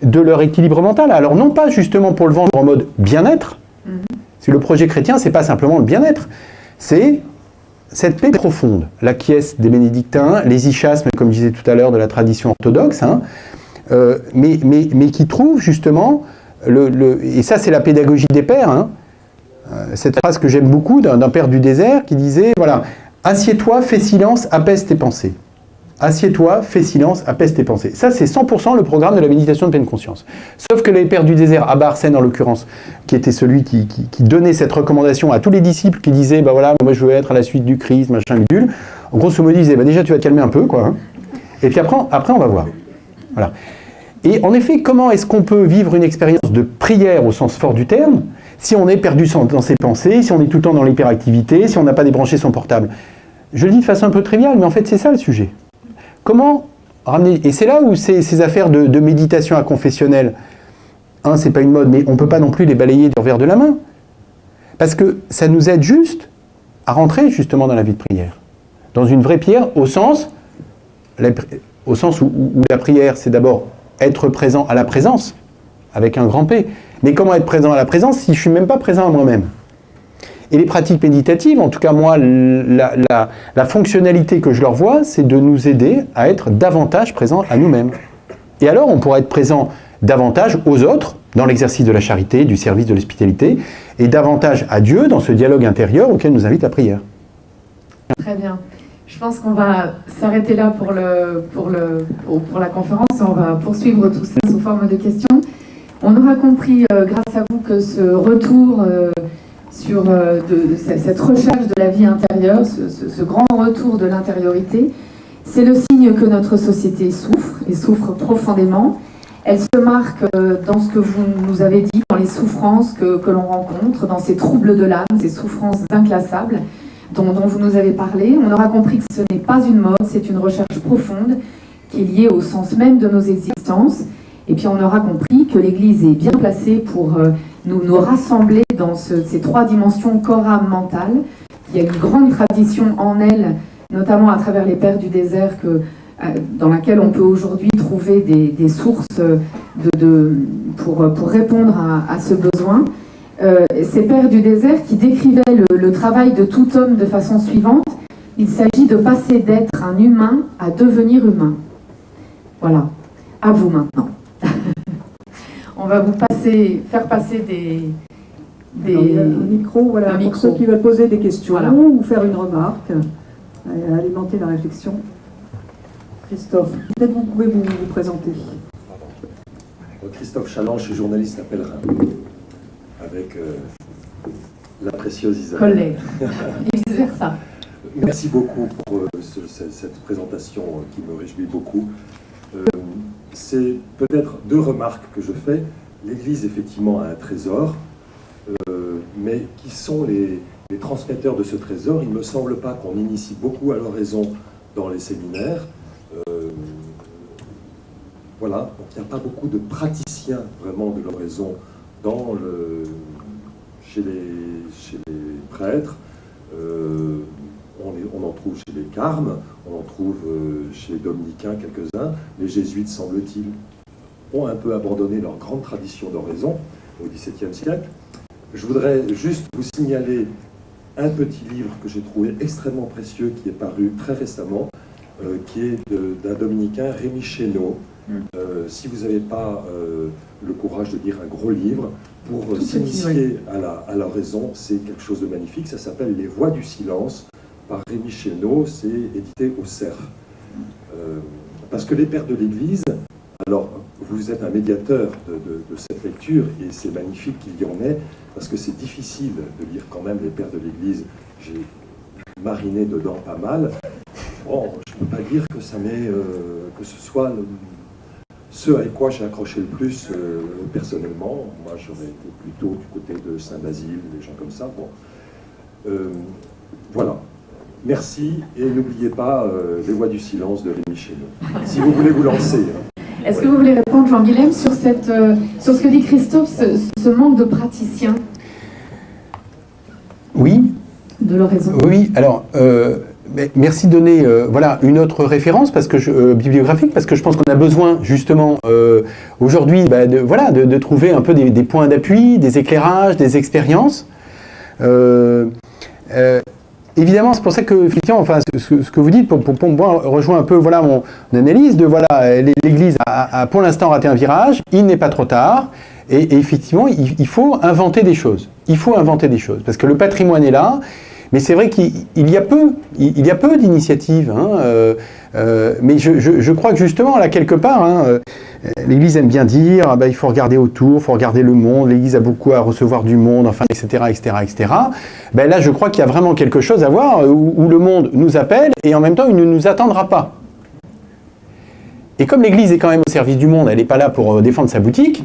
de leur équilibre mental? Alors non pas justement pour le vendre en mode bien-être, parce que le projet chrétien, c'est pas simplement le bien-être, c'est cette paix profonde, la quiesce des bénédictins, les ischasmes, comme je disais tout à l'heure, de la tradition orthodoxe, mais qui trouve justement, et ça c'est la pédagogie des pères, cette phrase que j'aime beaucoup d'un père du désert qui disait, voilà, assieds-toi, fais silence, apaise tes pensées. Assieds-toi, fais silence, apaise tes pensées. Ça, c'est 100% le programme de la méditation de pleine conscience. Sauf que les pères du désert, Abba Arsène en l'occurrence, qui était celui qui donnait cette recommandation à tous les disciples qui disaient, moi je veux être à la suite du Christ, machin, bidule. En grosso modo, il disait, déjà tu vas te calmer un peu, quoi. Et puis après on va voir. Voilà. Et en effet, comment est-ce qu'on peut vivre une expérience de prière au sens fort du terme, si on est perdu dans ses pensées, si on est tout le temps dans l'hyperactivité, si on n'a pas débranché son portable? Je le dis de façon un peu triviale, mais en fait c'est ça le sujet. Comment ramener... Et c'est là où ces affaires de méditation à confessionnel, c'est pas une mode, mais on ne peut pas non plus les balayer du revers de la main. Parce que ça nous aide juste à rentrer justement dans la vie de prière. Dans une vraie prière, au sens où la prière, c'est d'abord être présent à la présence, avec un grand P. Mais comment être présent à la présence si je ne suis même pas présent à moi-même? Et les pratiques méditatives, en tout cas moi, la fonctionnalité que je leur vois, c'est de nous aider à être davantage présents à nous-mêmes. Et alors, on pourra être présent davantage aux autres, dans l'exercice de la charité, du service de l'hospitalité, et davantage à Dieu dans ce dialogue intérieur auquel nous invite la prière. Très bien. Je pense qu'on va s'arrêter là pour la conférence et on va poursuivre tout ça sous forme de questions. On aura compris, grâce à vous, que ce retour sur cette recherche de la vie intérieure, ce grand retour de l'intériorité, c'est le signe que notre société souffre, et souffre profondément. Elle se marque dans ce que vous nous avez dit, dans les souffrances que l'on rencontre, dans ces troubles de l'âme, ces souffrances inclassables dont vous nous avez parlé. On aura compris que ce n'est pas une mode, c'est une recherche profonde qui est liée au sens même de nos existences. Et puis on aura compris que l'Église est bien placée pour nous rassembler dans ces trois dimensions corps, âme, mental. Il y a une grande tradition en elle, notamment à travers les pères du désert, dans laquelle on peut aujourd'hui trouver des sources pour répondre à ce besoin. Ces pères du désert qui décrivaient le travail de tout homme de façon suivante: il s'agit de passer d'être un humain à devenir humain. Voilà, à vous maintenant. On va vous faire passer un micro, voilà, pour ceux qui veulent poser des questions, voilà, ou faire une remarque, alimenter la réflexion. Christophe, peut-être vous pouvez vous présenter. Christophe Chaland, je suis journaliste à Pèlerin, avec la précieuse Isabelle. Collègue, et vice-versa. Merci beaucoup pour cette présentation qui me réjouit beaucoup. C'est peut-être deux remarques que je fais. L'Église, effectivement, a un trésor, mais qui sont les transmetteurs de ce trésor? Il ne me semble pas qu'on initie beaucoup à l'oraison dans les séminaires. Voilà, donc il n'y a pas beaucoup de praticiens vraiment de l'oraison chez les prêtres. On en trouve chez les Carmes, on en trouve chez les Dominicains quelques-uns. Les Jésuites, semble-t-il, ont un peu abandonné leur grande tradition d'oraison au XVIIe siècle. Je voudrais juste vous signaler un petit livre que j'ai trouvé extrêmement précieux, qui est paru très récemment, qui est d'un dominicain, Rémi Chéneau. Si vous n'avez pas le courage de lire un gros livre, pour s'initier à l'oraison, c'est quelque chose de magnifique. Ça s'appelle « Les Voix du silence » par Rémi Chéneau, c'est édité au Cerf. Parce que les pères de l'Église, alors vous êtes un médiateur de cette lecture, et c'est magnifique qu'il y en ait, parce que c'est difficile de lire quand même les pères de l'Église. J'ai mariné dedans pas mal. Bon, je ne peux pas dire que ça m'est, que ce soit ce avec quoi j'ai accroché le plus personnellement. Moi, j'aurais été plutôt du côté de Saint-Basile, des gens comme ça. Bon, voilà. Merci, et n'oubliez pas Les Voix du silence de Rémi Chéneau, si vous voulez vous lancer. Est-ce que vous voulez répondre, Jean-Guilhem, sur ce que dit Christophe, ce manque de praticiens? Oui. De l'oraison. Oui, alors, merci de donner voilà, une autre référence bibliographique, parce que je pense qu'on a besoin, justement, aujourd'hui, de trouver un peu des points d'appui, des éclairages, des expériences. Évidemment, c'est pour ça que, effectivement, enfin, ce que vous dites, pour moi, rejoint un peu voilà, mon analyse de voilà, l'Église a pour l'instant raté un virage, il n'est pas trop tard, et effectivement, il faut inventer des choses. Il faut inventer des choses, parce que le patrimoine est là, mais c'est vrai qu'il y a peu d'initiatives, hein, mais je crois que justement, là, quelque part, hein, l'Église aime bien dire, il faut regarder autour, il faut regarder le monde, l'Église a beaucoup à recevoir du monde, enfin, etc., etc., etc. Là, je crois qu'il y a vraiment quelque chose à voir où le monde nous appelle, et en même temps, il ne nous attendra pas. Et comme l'Église est quand même au service du monde, elle n'est pas là pour défendre sa boutique.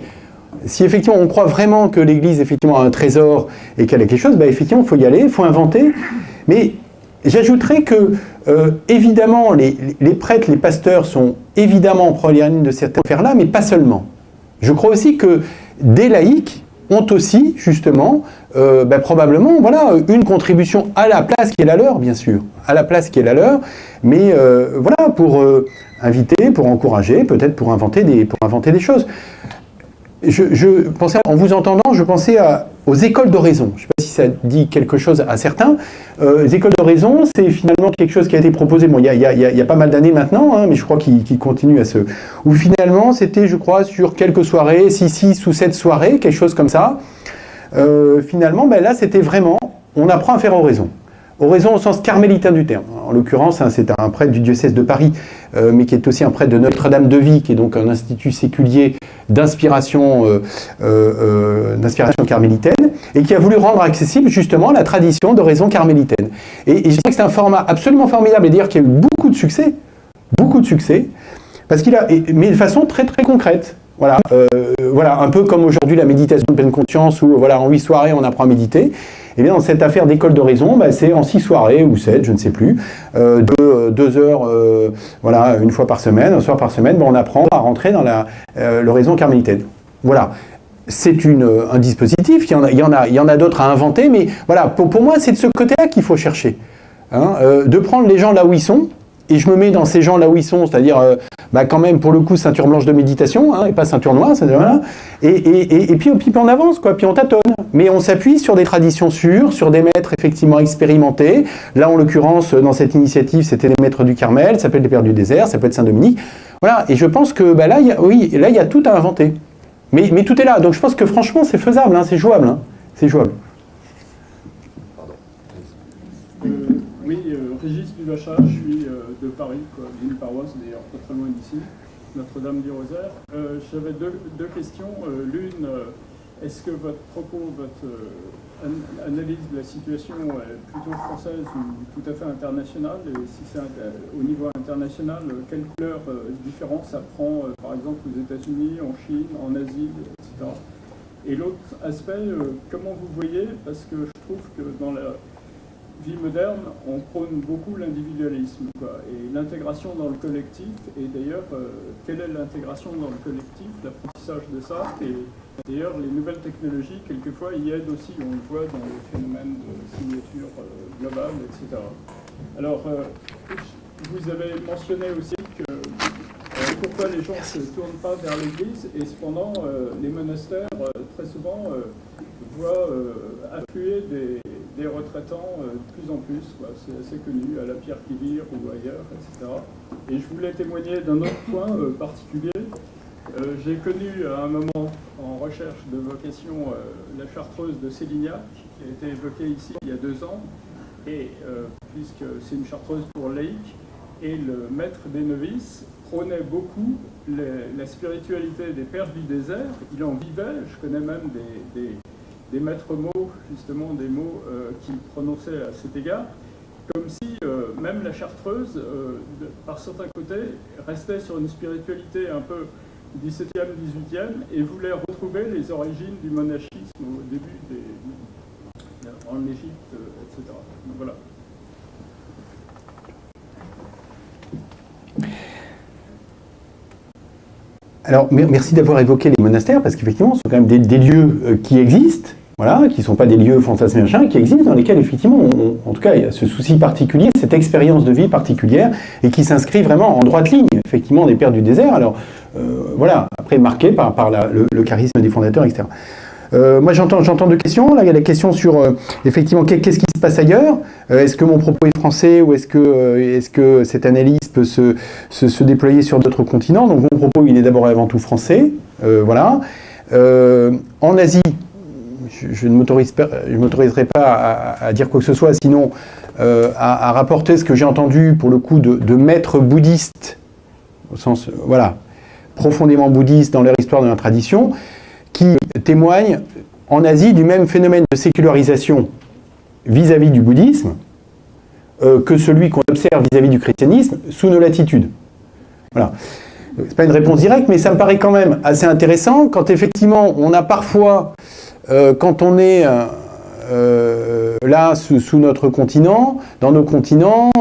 Si effectivement on croit vraiment que l'Église effectivement a un trésor et qu'elle a quelque chose, effectivement il faut y aller, il faut inventer. Mais j'ajouterais que évidemment les prêtres, les pasteurs sont évidemment en première ligne de cette affaire-là, mais pas seulement. Je crois aussi que des laïcs ont aussi justement probablement voilà, une contribution à la place qui est la leur, bien sûr, à la place qui est la leur, mais voilà, pour inviter, pour encourager, peut-être pour inventer des choses. Je pensais, en vous entendant, je pensais aux écoles d'oraison. Je ne sais pas si ça dit quelque chose à certains. Les écoles d'oraison, c'est finalement quelque chose qui a été proposé, bon, il y a pas mal d'années maintenant, hein, mais je crois qu'il continue à se... Où finalement, c'était, je crois, sur quelques soirées, 6 ou 7 soirées, quelque chose comme ça. Finalement, là, c'était vraiment, on apprend à faire oraison. Oraison au sens carmélitain du terme. En l'occurrence, hein, c'est un prêtre du diocèse de Paris, mais qui est aussi un prêtre de Notre-Dame de Vie, qui est donc un institut séculier d'inspiration carmélitaine, et qui a voulu rendre accessible justement la tradition d'oraison carmélitaine. Et je crois que c'est un format absolument formidable, et d'ailleurs qui a eu beaucoup de succès, parce mais de façon très très concrète. Voilà, voilà, un peu comme aujourd'hui la méditation de pleine conscience, où voilà, en 8 soirées on apprend à méditer. Et bien dans cette affaire d'école d'oraison, c'est en 6 soirées ou 7, je ne sais plus, 2 heures, voilà, une fois par semaine, un soir par semaine, on apprend à rentrer dans l'oraison carmélitaine. Voilà, c'est un dispositif, il y en a d'autres à inventer, mais voilà, pour moi c'est de ce côté-là qu'il faut chercher, hein, de prendre les gens là où ils sont. Et je me mets dans ces gens là où ils sont, c'est-à-dire quand même pour le coup ceinture blanche de méditation, hein, et pas ceinture noire, voilà. Et puis on avance, quoi, puis on tâtonne. Mais on s'appuie sur des traditions sûres, sur des maîtres effectivement expérimentés. Là en l'occurrence, dans cette initiative, c'était les maîtres du Carmel, ça peut être les Pères du désert, ça peut être Saint-Dominique. Voilà, et je pense que là, il y a tout à inventer. Mais tout est là, donc je pense que franchement c'est faisable, hein, c'est jouable. Hein, c'est jouable. Régis Duvacha, je suis de Paris, d'une paroisse d'ailleurs pas très loin d'ici, Notre-Dame du Rosaire. J'avais deux questions. L'une, est-ce que votre propos, votre analyse de la situation est plutôt française ou tout à fait internationale? Et si c'est au niveau international, quelle couleur différente ça prend, par exemple aux États-Unis, en Chine, en Asie, etc. Et l'autre aspect, comment vous voyez, parce que je trouve que dans vie moderne, on prône beaucoup l'individualisme, quoi, et l'intégration dans le collectif. Et d'ailleurs, quelle est l'intégration dans le collectif, l'apprentissage de ça? Et d'ailleurs, les nouvelles technologies, quelquefois, y aident aussi, on le voit dans les phénomènes de signature globale, etc. Alors, vous avez mentionné aussi que pourquoi les gens ne se tournent pas vers l'Église, et cependant, les monastères, très souvent, voient affluer des retraitants de plus en plus. C'est assez connu, à la Pierre-qui-Vire ou ailleurs, etc. Et je voulais témoigner d'un autre point particulier. J'ai connu à un moment, en recherche de vocation, la chartreuse de Sélignac, qui a été évoquée ici il y a 2 ans, et puisque c'est une chartreuse pour laïcs, et le maître des novices prônait beaucoup la spiritualité des pères du désert. Il en vivait, je connais même des maîtres mots, justement des mots qu'il prononçait à cet égard, comme si même la chartreuse, par certains côtés, restait sur une spiritualité un peu 17e, 18e, et voulait retrouver les origines du monachisme au début en Égypte, etc. Donc voilà. Alors, merci d'avoir évoqué les monastères, parce qu'effectivement, ce sont quand même des lieux qui existent, voilà, qui ne sont pas des lieux fantasmés, qui existent, dans lesquels, effectivement, en tout cas, il y a ce souci particulier, cette expérience de vie particulière, et qui s'inscrit vraiment en droite ligne, effectivement, des pères du désert. Alors, voilà, après, marqué par le charisme des fondateurs, etc. Moi, j'entends 2 questions. Là, il y a la question sur, effectivement, qu'est-ce qui se passe ailleurs? Est-ce que mon propos est français, ou est-ce que cette analyse peut se déployer sur d'autres continents? Donc, mon propos, il est d'abord et avant tout français. Voilà. En Asie, je ne m'autoriserai pas à dire quoi que ce soit, sinon à rapporter ce que j'ai entendu, pour le coup, de maîtres bouddhistes, au sens, voilà, profondément bouddhistes dans leur histoire, de leur tradition, qui témoignent en Asie du même phénomène de sécularisation vis-à-vis du bouddhisme que celui qu'on observe vis-à-vis du christianisme sous nos latitudes. Voilà. C'est pas une réponse directe, mais ça me paraît quand même assez intéressant quand effectivement on a parfois, quand on est là sous notre continent, dans nos continents,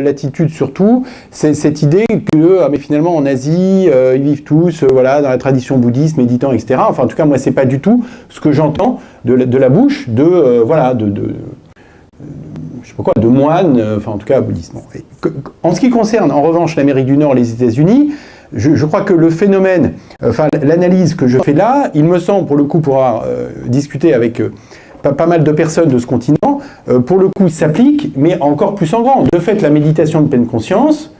l'attitude surtout, c'est cette idée que mais finalement en Asie, ils vivent tous voilà, dans la tradition bouddhiste, méditant, etc. Enfin en tout cas moi c'est pas du tout ce que j'entends de la bouche voilà, je sais pas quoi, de moines, enfin en tout cas bouddhisme. En ce qui concerne en revanche l'Amérique du Nord, les États-Unis, je crois que le phénomène, enfin l'analyse que je fais là, il me semble pour le coup pouvoir discuter avec pas mal de personnes de ce continent, pour le coup s'applique, mais encore plus en grand. De fait, la méditation de pleine conscience,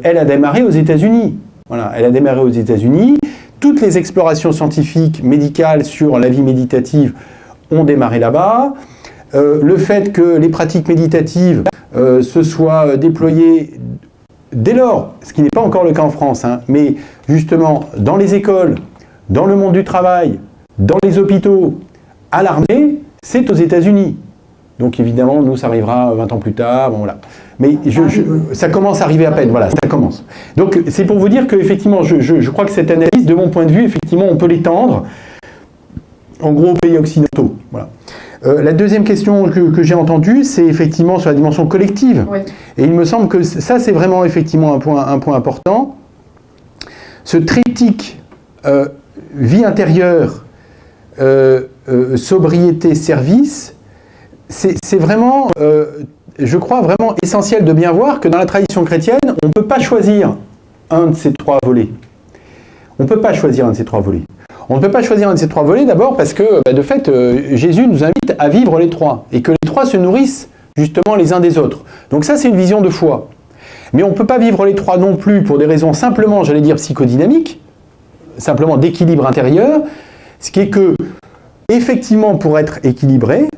elle a démarré aux États-Unis. Voilà, elle a démarré aux États-Unis. Toutes les explorations scientifiques, médicales sur la vie méditative ont démarré là-bas. Le fait que les pratiques méditatives se soient déployées dès lors, ce qui n'est pas encore le cas en France, hein, mais justement dans les écoles, dans le monde du travail, dans les hôpitaux, à l'armée, c'est aux États-Unis. Donc évidemment, nous, ça arrivera 20 ans plus tard, bon voilà. Mais ça commence à arriver à peine, voilà, ça commence. Donc c'est pour vous dire que effectivement, je crois que cette analyse, de mon point de vue, effectivement, on peut l'étendre, en gros, aux pays occidentaux. Voilà. La deuxième question que j'ai entendue, c'est effectivement sur la dimension collective. Oui. Et il me semble que ça, c'est vraiment effectivement un point important. Ce triptyque vie intérieure, sobriété, service, c'est vraiment, je crois, vraiment essentiel de bien voir que dans la tradition chrétienne, on ne peut pas choisir un de ces 3 volets. On ne peut pas choisir un de ces 3 volets. On ne peut pas choisir un de ces 3 volets d'abord parce que, de fait, Jésus nous invite à vivre les 3 et que les 3 se nourrissent justement les uns des autres. Donc ça, c'est une vision de foi. Mais on ne peut pas vivre les 3 non plus pour des raisons simplement, j'allais dire, psychodynamiques, simplement d'équilibre intérieur, ce qui est que, effectivement, pour être équilibré,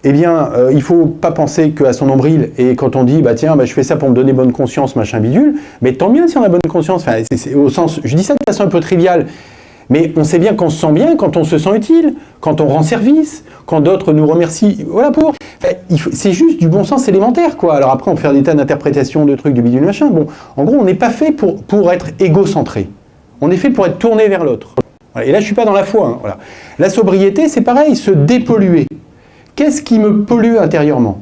eh bien, il ne faut pas penser qu'à son nombril, et quand on dit, tiens, je fais ça pour me donner bonne conscience, machin bidule, mais tant mieux si on a bonne conscience, enfin, c'est au sens, je dis ça de façon un peu triviale, mais on sait bien qu'on se sent bien quand on se sent utile, quand on rend service, quand d'autres nous remercient, voilà pour. Enfin, c'est juste du bon sens élémentaire, quoi. Alors après, on peut faire des tas d'interprétations, de trucs, de bidule, machin. Bon, en gros, on n'est pas fait pour être égocentré. On est fait pour être tourné vers l'autre. Voilà. Et là, je ne suis pas dans la foi. Hein, voilà. La sobriété, c'est pareil, se dépolluer. Qu'est-ce qui me pollue intérieurement?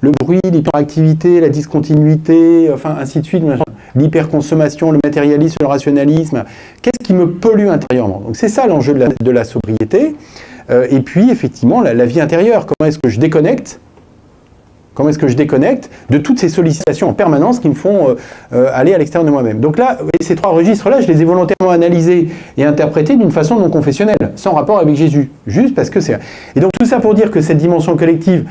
le bruit, l'hyperactivité, la discontinuité, enfin ainsi de suite, l'hyperconsommation, le matérialisme, le rationalisme. Qu'est-ce qui me pollue intérieurement? Donc c'est ça l'enjeu de la sobriété. Et puis effectivement, la vie intérieure. Comment est-ce que je déconnecte? Comment est-ce que je déconnecte de toutes ces sollicitations en permanence qui me font aller à l'extérieur de moi-même? Donc là, ces trois registres-là, je les ai volontairement analysés et interprétés d'une façon non confessionnelle, sans rapport avec Jésus. Juste parce que c'est... Et donc tout ça pour dire que cette dimension collective,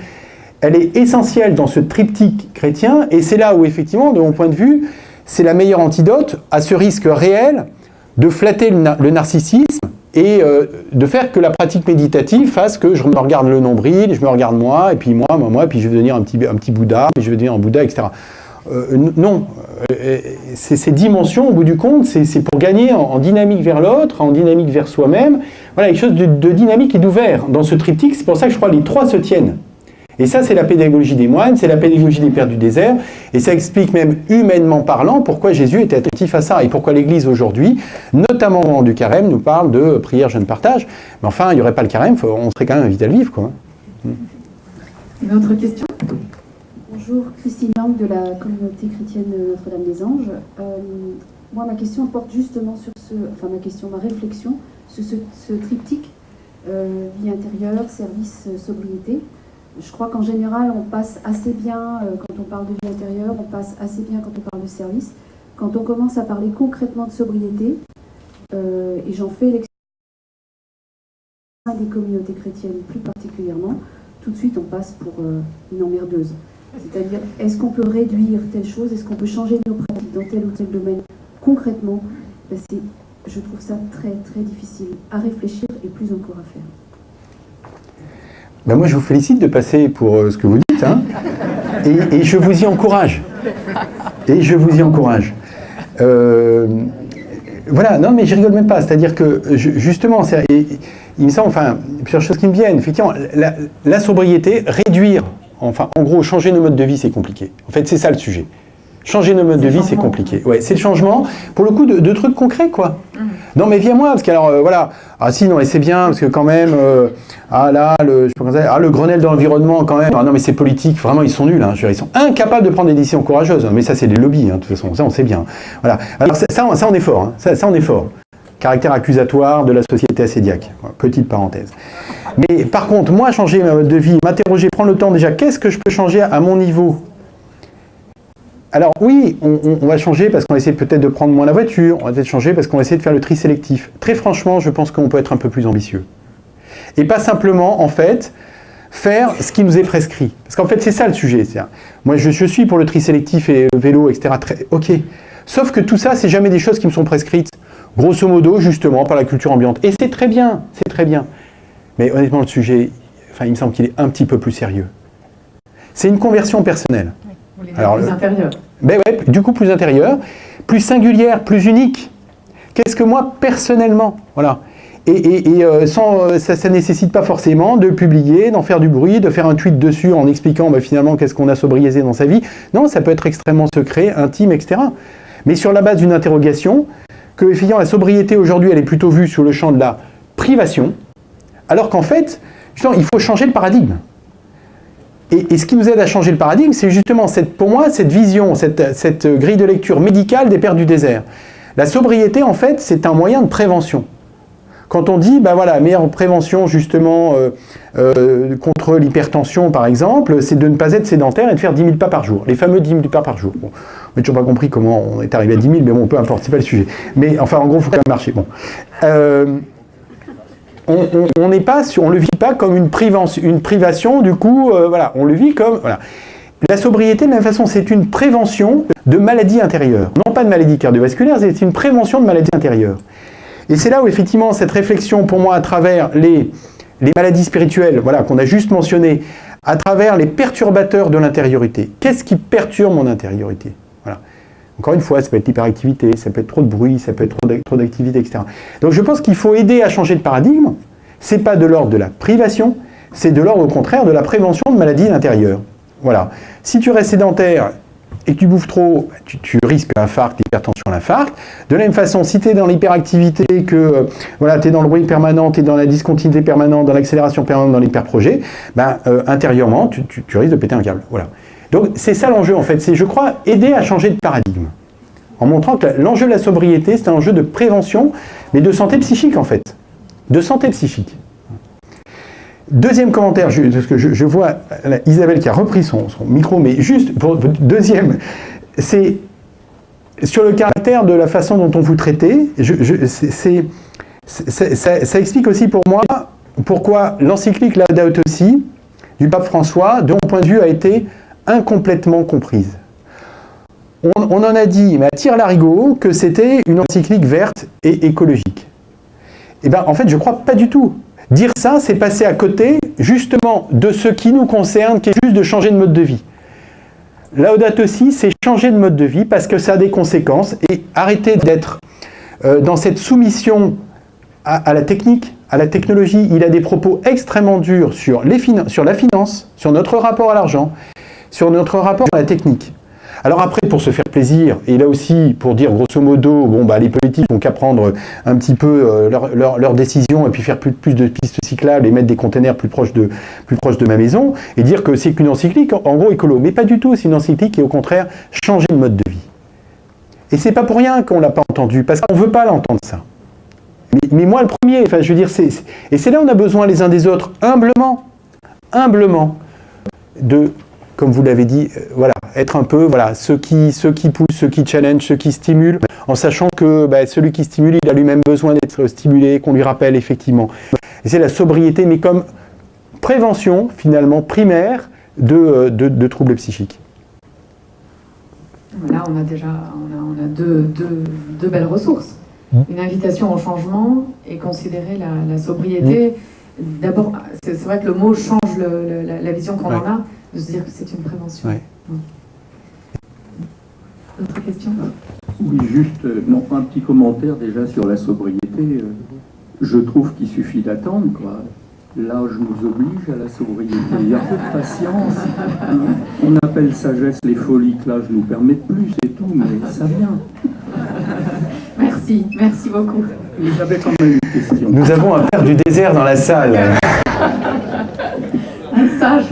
elle est essentielle dans ce triptyque chrétien, et c'est là où, effectivement, de mon point de vue, c'est la meilleure antidote à ce risque réel de flatter le narcissisme et de faire que la pratique méditative fasse que je me regarde le nombril, je me regarde moi, et puis moi, puis je vais devenir un petit Bouddha, puis je vais devenir un Bouddha, etc. Non, ces dimensions, au bout du compte, c'est pour gagner en dynamique vers l'autre, en dynamique vers soi-même. Voilà, quelque chose de dynamique et d'ouvert dans ce triptyque. C'est pour ça que je crois que les trois se tiennent. Et ça, c'est la pédagogie des moines, c'est la pédagogie des pères du désert, et ça explique même humainement parlant pourquoi Jésus était attentif à ça, et pourquoi l'Église aujourd'hui, notamment au moment du carême, nous parle de prière, jeûne, partage. Mais enfin, il n'y aurait pas le carême, on serait quand même invité à le vivre, quoi. Une autre question? Bonjour, Christine Lang de la communauté chrétienne Notre-Dame-des-Anges. Moi, ma question porte justement sur ma réflexion sur ce triptyque vie intérieure, service, sobriété. Je crois qu'en général, on passe assez bien, quand on parle de vie intérieure, on passe assez bien quand on parle de service. Quand on commence à parler concrètement de sobriété, et j'en fais l'expérience des communautés chrétiennes plus particulièrement, tout de suite on passe pour une emmerdeuse. C'est-à-dire, est-ce qu'on peut réduire telle chose, est-ce qu'on peut changer nos pratiques dans tel ou tel domaine concrètement? Je trouve ça très très difficile à réfléchir et plus encore à faire. Ben moi, je vous félicite de passer pour ce que vous dites, hein, et je vous y encourage. Voilà, non, mais je rigole même pas. C'est-à-dire que, justement, il me semble, enfin, plusieurs choses qui me viennent. Effectivement, la sobriété, réduire, enfin, en gros, changer nos modes de vie, c'est compliqué. En fait, c'est ça le sujet. Changer nos modes de vie, c'est compliqué. Ouais, c'est le changement, pour le coup, de trucs concrets, quoi. Non, mais viens moi, parce que alors, voilà. Ah si, non, mais c'est bien, parce que quand même, le Grenelle de l'environnement, quand même. Ah non, mais c'est politique, vraiment, ils sont nuls. Hein, ils sont incapables de prendre des décisions courageuses. Mais ça, c'est des lobbies, hein, de toute façon, ça, on sait bien. Voilà. Alors ça on est fort. Hein, ça, on est fort. Caractère accusatoire de la société assédiaque. Voilà, petite parenthèse. Mais par contre, moi, changer ma mode de vie, m'interroger, prendre le temps déjà, qu'est-ce que je peux changer à mon niveau? Alors oui, on va changer parce qu'on va essayer peut-être de prendre moins la voiture, on va peut-être changer parce qu'on va essayer de faire le tri sélectif. Très franchement, je pense qu'on peut être un peu plus ambitieux. Et pas simplement, en fait, faire ce qui nous est prescrit. Parce qu'en fait, c'est ça le sujet. Moi, je suis pour le tri sélectif et le vélo, etc. Ok. Sauf que tout ça, c'est jamais des choses qui me sont prescrites, grosso modo, justement, par la culture ambiante. Et c'est très bien, c'est très bien. Mais honnêtement, le sujet, enfin, il me semble qu'il est un petit peu plus sérieux. C'est une conversion personnelle. Alors, plus intérieur. Ben ouais, du coup plus intérieur, plus singulière, plus unique. Qu'est-ce que moi personnellement, voilà. Ça nécessite pas forcément de publier, d'en faire du bruit, de faire un tweet dessus en expliquant finalement qu'est-ce qu'on a sobriété dans sa vie. Non, ça peut être extrêmement secret, intime, etc. Mais sur la base d'une interrogation, que effectivement la sobriété aujourd'hui elle est plutôt vue sur le champ de la privation, alors qu'en fait, justement, il faut changer le paradigme. Et ce qui nous aide à changer le paradigme, c'est justement, pour moi, cette vision, cette grille de lecture médicale des pères du désert. La sobriété, en fait, c'est un moyen de prévention. Quand on dit, la meilleure prévention, justement, contre l'hypertension, par exemple, c'est de ne pas être sédentaire et de faire 10 000 pas par jour. Les fameux 10 000 pas par jour. Bon, on n'a toujours pas compris comment on est arrivé à 10 000, mais bon, peu importe, c'est pas le sujet. Mais enfin, en gros, il faut quand même marcher. Bon. On ne le vit pas comme une privation, du coup, on le vit comme... Voilà. La sobriété, de la même façon, c'est une prévention de maladies intérieures. Non pas de maladies cardiovasculaires, c'est une prévention de maladies intérieures. Et c'est là où, effectivement, cette réflexion, pour moi, à travers les maladies spirituelles, qu'on a juste mentionnées, à travers les perturbateurs de l'intériorité. Qu'est-ce qui perturbe mon intériorité? Voilà. Encore une fois, ça peut être l'hyperactivité, ça peut être trop de bruit, ça peut être trop d'activité, etc. Donc je pense qu'il faut aider à changer de paradigme. C'est pas de l'ordre de la privation, c'est de l'ordre au contraire de la prévention de maladies intérieures. Voilà. Si tu restes sédentaire et que tu bouffes trop, tu risques l'infarct, l'hypertension, l'infarct. De la même façon, si tu es dans l'hyperactivité, que tu es dans le bruit permanent, tu es dans la discontinuité permanente, dans l'accélération permanente, dans l'hyperprojet, intérieurement, tu risques de péter un câble. Voilà. Donc c'est ça l'enjeu en fait, c'est je crois aider à changer de paradigme, en montrant que l'enjeu de la sobriété c'est un enjeu de prévention, mais de santé psychique en fait, de santé psychique. Deuxième commentaire, parce que je vois Isabelle qui a repris son micro, mais juste pour deuxième, c'est sur le caractère de la façon dont on vous traitez, ça explique aussi pour moi pourquoi l'encyclique Laudato Si du pape François, de mon point de vue, a été incomplètement comprise. On en a dit, mais à tire-larigot, que c'était une encyclique verte et écologique. Eh bien, en fait, je ne crois pas du tout. Dire ça, c'est passer à côté, justement, de ce qui nous concerne, qui est juste de changer de mode de vie. Laudato Si, c'est changer de mode de vie parce que ça a des conséquences et arrêter d'être dans cette soumission à la technique, à la technologie. Il a des propos extrêmement durs sur la finance, sur notre rapport à l'argent, sur notre rapport à la technique. Alors après, pour se faire plaisir, et là aussi, pour dire grosso modo, bon, bah, les politiques n'ont qu'à prendre un petit peu leurs décisions et puis faire plus de pistes cyclables et mettre des containers plus proches de ma maison, et dire que c'est qu'une encyclique, en gros, écolo. Mais pas du tout, c'est une encyclique qui est au contraire changer de mode de vie. Et c'est pas pour rien qu'on ne l'a pas entendu, parce qu'on ne veut pas l'entendre ça. Mais moi, le premier, enfin, je veux dire, et c'est là où on a besoin les uns des autres, humblement, de, comme vous l'avez dit, voilà, être un peu, voilà, ceux qui poussent, ceux qui challenge, ceux qui stimulent, en sachant que celui qui stimule, il a lui-même besoin d'être stimulé, qu'on lui rappelle effectivement. Et c'est la sobriété, mais comme prévention, finalement, primaire de troubles psychiques. Là, on a déjà deux belles ressources. Une invitation au changement et considérer la sobriété. D'abord, c'est vrai que le mot change la vision qu'on en a, de se dire que c'est une prévention. Ouais. D'autres questions ? Oui, juste un petit commentaire déjà sur la sobriété. Je trouve qu'il suffit d'attendre, quoi. L'âge nous oblige à la sobriété. Il y a peu de patience. On appelle sagesse les folies que l'âge nous permet de plus, c'est tout, mais ça vient. Merci beaucoup. J'avais quand même une question. Nous avons un père du désert dans la salle. Un sage.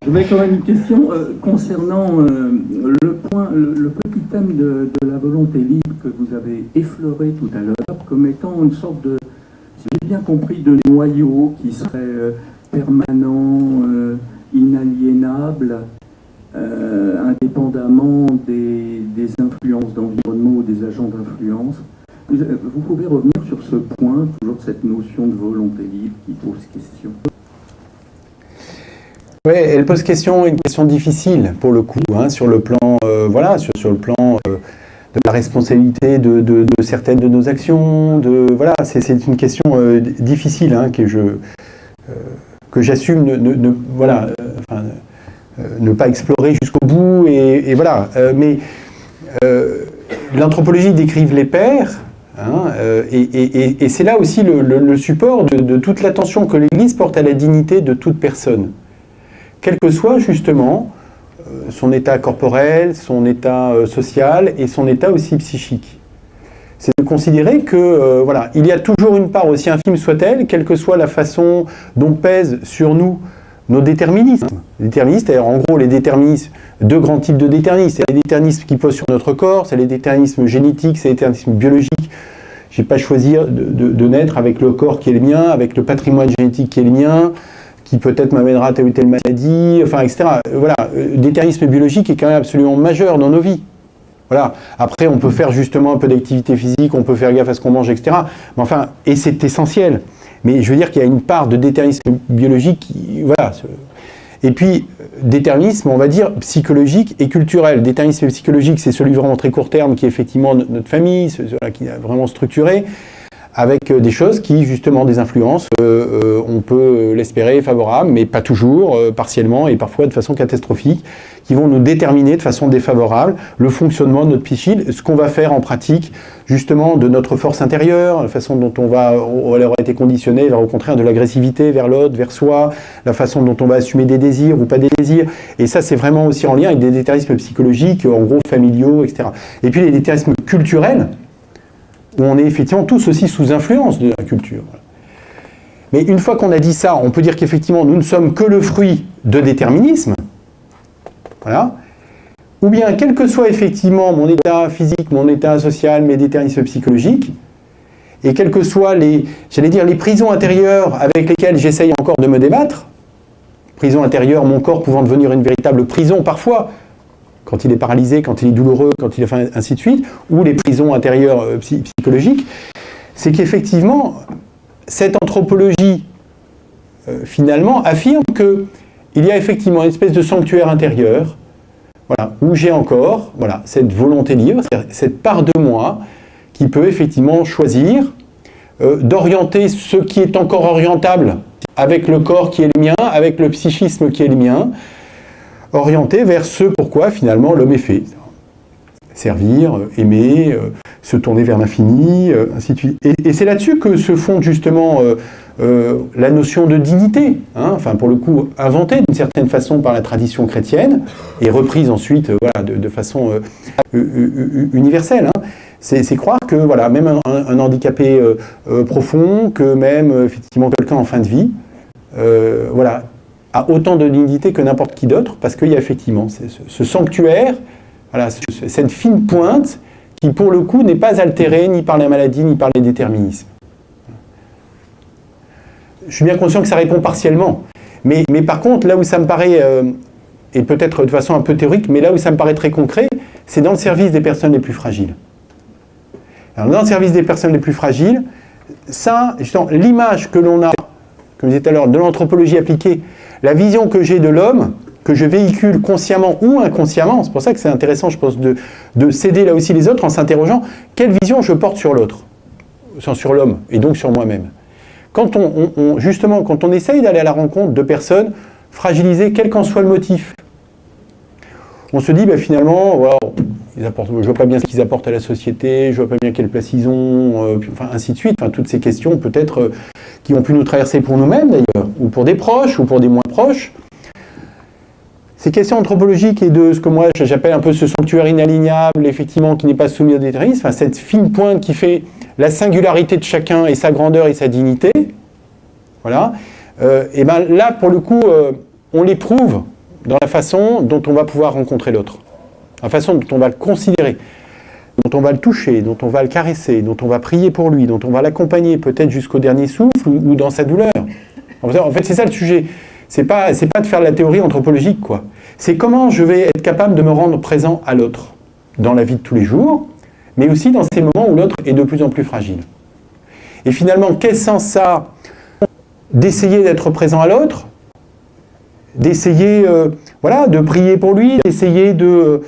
J'avais quand même une question concernant le petit thème de la volonté libre que vous avez effleuré tout à l'heure comme étant une sorte de, si j'ai bien compris, de noyau qui serait permanent, inaliénable, indépendamment des influences d'environnement ou des agents d'influence. Vous pouvez revenir sur ce point, toujours cette notion de volonté libre qui pose question. Oui, elle pose une question difficile pour le coup, sur le plan, sur le plan de la responsabilité de certaines de nos actions. C'est une question difficile que j'assume ne pas explorer jusqu'au bout. Mais l'anthropologie décrive les pairs. Et c'est là aussi le support de toute l'attention que l'Église porte à la dignité de toute personne, quel que soit justement son état corporel, son état social et son état aussi psychique. C'est de considérer que il y a toujours une part, aussi infime soit-elle, quelle que soit la façon dont pèsent sur nous nos déterminismes. Les déterministes, en gros, les déterminismes, deux grands types de déterminismes. C'est les déterminismes qui posent sur notre corps, c'est les déterminismes génétiques, c'est les déterminismes biologiques. Je n'ai pas choisi de naître avec le corps qui est le mien, avec le patrimoine génétique qui est le mien, qui peut-être m'amènera à telle ou telle maladie, etc. Déterminisme biologique est quand même absolument majeur dans nos vies. Voilà. Après, on peut faire justement un peu d'activité physique, on peut faire gaffe à ce qu'on mange, etc. Mais et c'est essentiel. Mais je veux dire qu'il y a une part de déterminisme biologique, Et puis, déterminisme, on va dire, psychologique et culturel. Déterminisme psychologique, c'est celui vraiment très court terme, qui est effectivement notre famille, qui est vraiment structuré, avec des choses qui, justement, des influences, on peut l'espérer favorables, mais pas toujours, partiellement, et parfois de façon catastrophique, qui vont nous déterminer de façon défavorable le fonctionnement de notre psyché, ce qu'on va faire en pratique, justement, de notre force intérieure, la façon dont on aura été conditionné vers, au contraire, de l'agressivité vers l'autre, vers soi, la façon dont on va assumer des désirs ou pas des désirs. Et ça, c'est vraiment aussi en lien avec des déterminismes psychologiques, en gros, familiaux, etc. Et puis les déterminismes culturels, où on est effectivement tous aussi sous influence de la culture. Mais une fois qu'on a dit ça, on peut dire qu'effectivement, nous ne sommes que le fruit de déterminisme, Voilà. Ou bien, quel que soit effectivement mon état physique, mon état social, mes déterminismes psychologiques, et quelles que soient les prisons intérieures avec lesquelles j'essaye encore de me débattre, prison intérieure, mon corps pouvant devenir une véritable prison parfois, quand il est paralysé, quand il est douloureux, quand il est ainsi de suite, ou les prisons intérieures psychologiques, c'est qu'effectivement, cette anthropologie, finalement, affirme qu'il y a effectivement une espèce de sanctuaire intérieur, voilà, où j'ai encore cette volonté libre, cette part de moi qui peut effectivement choisir d'orienter ce qui est encore orientable avec le corps qui est le mien, avec le psychisme qui est le mien, orienter vers ce pourquoi finalement l'homme est fait. Servir, aimer, se tourner vers l'infini, ainsi de suite. Et c'est là-dessus que se fonde justement la notion de dignité, hein, enfin pour le coup inventée d'une certaine façon par la tradition chrétienne et reprise ensuite de façon universelle. Hein. C'est croire que même un handicapé profond, que même effectivement quelqu'un en fin de vie, a autant de dignité que n'importe qui d'autre, parce qu'il y a effectivement ce sanctuaire, cette fine pointe qui pour le coup n'est pas altérée ni par la maladie ni par les déterminismes. Je suis bien conscient que ça répond partiellement, mais par contre là où ça me paraît, et peut-être de façon un peu théorique, mais là où ça me paraît très concret, c'est dans le service des personnes les plus fragiles. Alors, dans le service des personnes les plus fragiles, ça, justement, l'image que l'on a, comme je disais tout à l'heure, de l'anthropologie appliquée, la vision que j'ai de l'homme, que je véhicule consciemment ou inconsciemment, c'est pour ça que c'est intéressant, je pense, de céder là aussi les autres en s'interrogeant quelle vision je porte sur l'autre, sur l'homme, et donc sur moi-même. Quand justement, quand on essaye d'aller à la rencontre de personnes fragilisées, quel qu'en soit le motif, on se dit, finalement, je ne vois pas bien ce qu'ils apportent à la société, je ne vois pas bien quelle place ils ont, ainsi de suite. Toutes ces questions, peut-être, qui ont pu nous traverser pour nous-mêmes, d'ailleurs, ou pour des proches, ou pour des moins proches. Ces questions anthropologiques et de ce que moi, j'appelle un peu ce sanctuaire inalignable, effectivement, qui n'est pas soumis au déterminisme, cette fine pointe qui fait la singularité de chacun et sa grandeur et sa dignité, voilà, et là, pour le coup, on l'éprouve dans la façon dont on va pouvoir rencontrer l'autre, la façon dont on va le considérer, dont on va le toucher, dont on va le caresser, dont on va prier pour lui, dont on va l'accompagner peut-être jusqu'au dernier souffle ou dans sa douleur. En fait, c'est ça le sujet. C'est pas de faire de la théorie anthropologique, quoi. C'est comment je vais être capable de me rendre présent à l'autre, dans la vie de tous les jours, mais aussi dans ces moments où l'autre est de plus en plus fragile. Et finalement, quel sens ça a d'essayer d'être présent à l'autre, d'essayer de prier pour lui, d'essayer de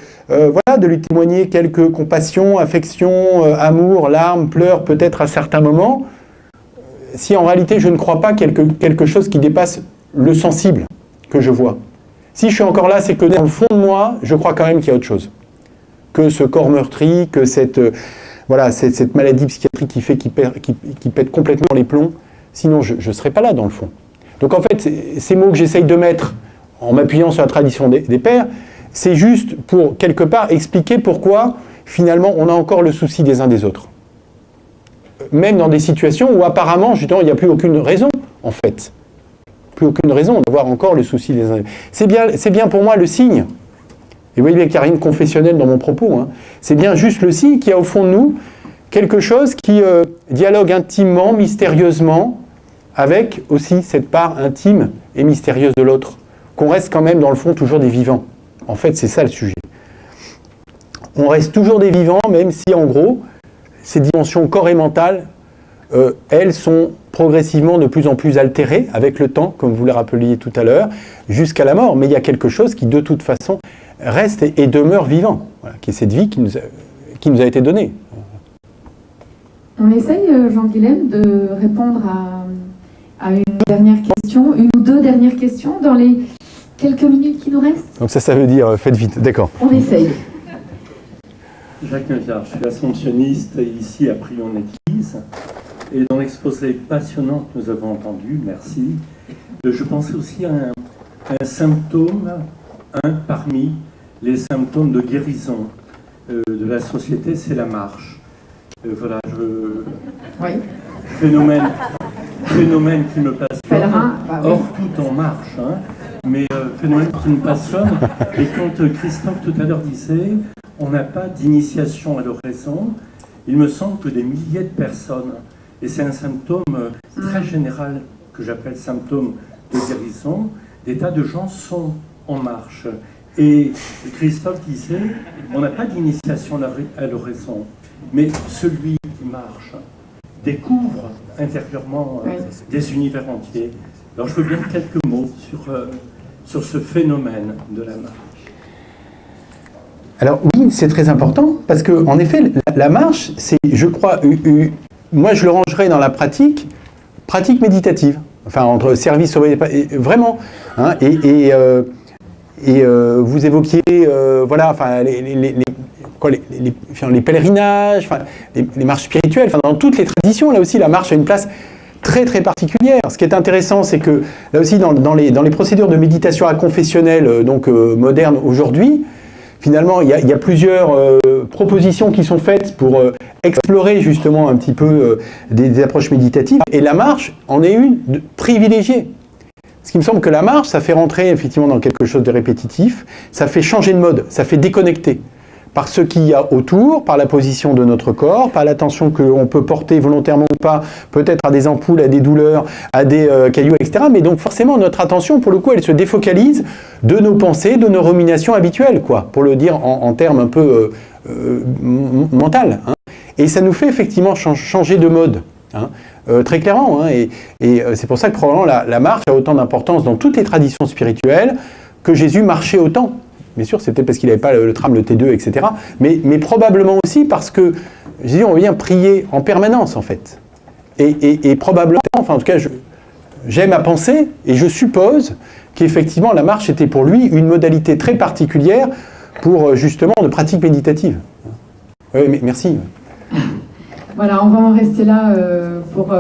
lui témoigner quelques compassion, affection, amour, larmes, pleurs, peut-être à certains moments, si en réalité je ne crois pas quelque chose qui dépasse le sensible que je vois. Si je suis encore là, c'est que dans le fond de moi, je crois quand même qu'il y a autre chose. Que ce corps meurtri, que cette maladie psychiatrique qui pète complètement les plombs, sinon je ne serais pas là dans le fond. Donc en fait, ces mots que j'essaye de mettre en m'appuyant sur la tradition des pères, c'est juste pour quelque part expliquer pourquoi finalement on a encore le souci des uns des autres. Même dans des situations où apparemment, justement, il n'y a plus aucune raison, en fait. Plus aucune raison d'avoir encore le souci des uns des autres. C'est bien pour moi le signe. Et vous voyez bien qu'il n'y a rien de confessionnel dans mon propos. Hein. C'est bien juste le signe qu'il y a au fond de nous quelque chose qui dialogue intimement, mystérieusement, avec aussi cette part intime et mystérieuse de l'autre. Qu'on reste quand même, dans le fond, toujours des vivants. En fait, c'est ça le sujet. On reste toujours des vivants, même si, en gros, ces dimensions corps et mentale, elles sont progressivement de plus en plus altérées avec le temps, comme vous le rappeliez tout à l'heure, jusqu'à la mort. Mais il y a quelque chose qui, de toute façon, reste et demeure vivant, qui est cette vie qui nous a été donnée. On essaye, Jean-Guilhem, de répondre à une dernière question, une ou deux dernières questions dans les quelques minutes qui nous restent. Donc ça veut dire faites vite, d'accord. On essaye. Jacques Naviard, je suis assomptionniste ici à Prion-Église. Et dans l'exposé passionnant que nous avons entendu, merci, je pensais aussi à un symptôme, parmi les symptômes de guérison de la société, c'est la marche. Oui. Phénomène qui me passe Pèlerin, bah oui. hors tout en marche. Hein. mais phénomène qui me passionne. Et quand Christophe tout à l'heure disait, on n'a pas d'initiation à l'oraison, il me semble que des milliers de personnes, et c'est un symptôme très général que j'appelle symptôme de guérison, des tas de gens sont en marche. Et Christophe disait, on n'a pas d'initiation à l'oraison, mais celui qui marche découvre intérieurement des univers entiers. Alors je veux bien quelques mots sur ce phénomène de la marche. Alors oui, c'est très important, parce que en effet, la marche, c'est, je crois, moi je le rangerais dans la pratique méditative, enfin entre service, vraiment, hein, et vous évoquiez, voilà, enfin les pèlerinages, enfin, les marches spirituelles, enfin, dans toutes les traditions, là aussi, la marche a une place très très particulière. Ce qui est intéressant, c'est que là aussi, dans les procédures de méditation aconfessionnelle, donc modernes aujourd'hui, finalement, il y a plusieurs propositions qui sont faites pour explorer justement un petit peu des approches méditatives. Et la marche en est une privilégiée. Ce qui me semble que la marche, ça fait rentrer effectivement dans quelque chose de répétitif, ça fait changer de mode, ça fait déconnecter. Par ce qu'il y a autour, par la position de notre corps, par l'attention qu'on peut porter volontairement ou pas, peut-être à des ampoules, à des douleurs, à des cailloux, etc. Mais donc forcément, notre attention, pour le coup, elle se défocalise de nos pensées, de nos ruminations habituelles, quoi, pour le dire en termes un peu mental. Hein. Et ça nous fait effectivement changer de mode, hein, très clairement. Hein, et c'est pour ça que probablement la marche a autant d'importance dans toutes les traditions spirituelles, que Jésus marchait autant. Bien sûr, c'est peut-être parce qu'il n'avait pas le tram, le T2, etc. Mais probablement aussi parce que Jésus, on vient prier en permanence, en fait. Et probablement, enfin en tout cas, j'aime à penser, et je suppose qu'effectivement, la marche était pour lui une modalité très particulière pour, justement, de pratique méditative. Oui, mais merci. Voilà, on va en rester là pour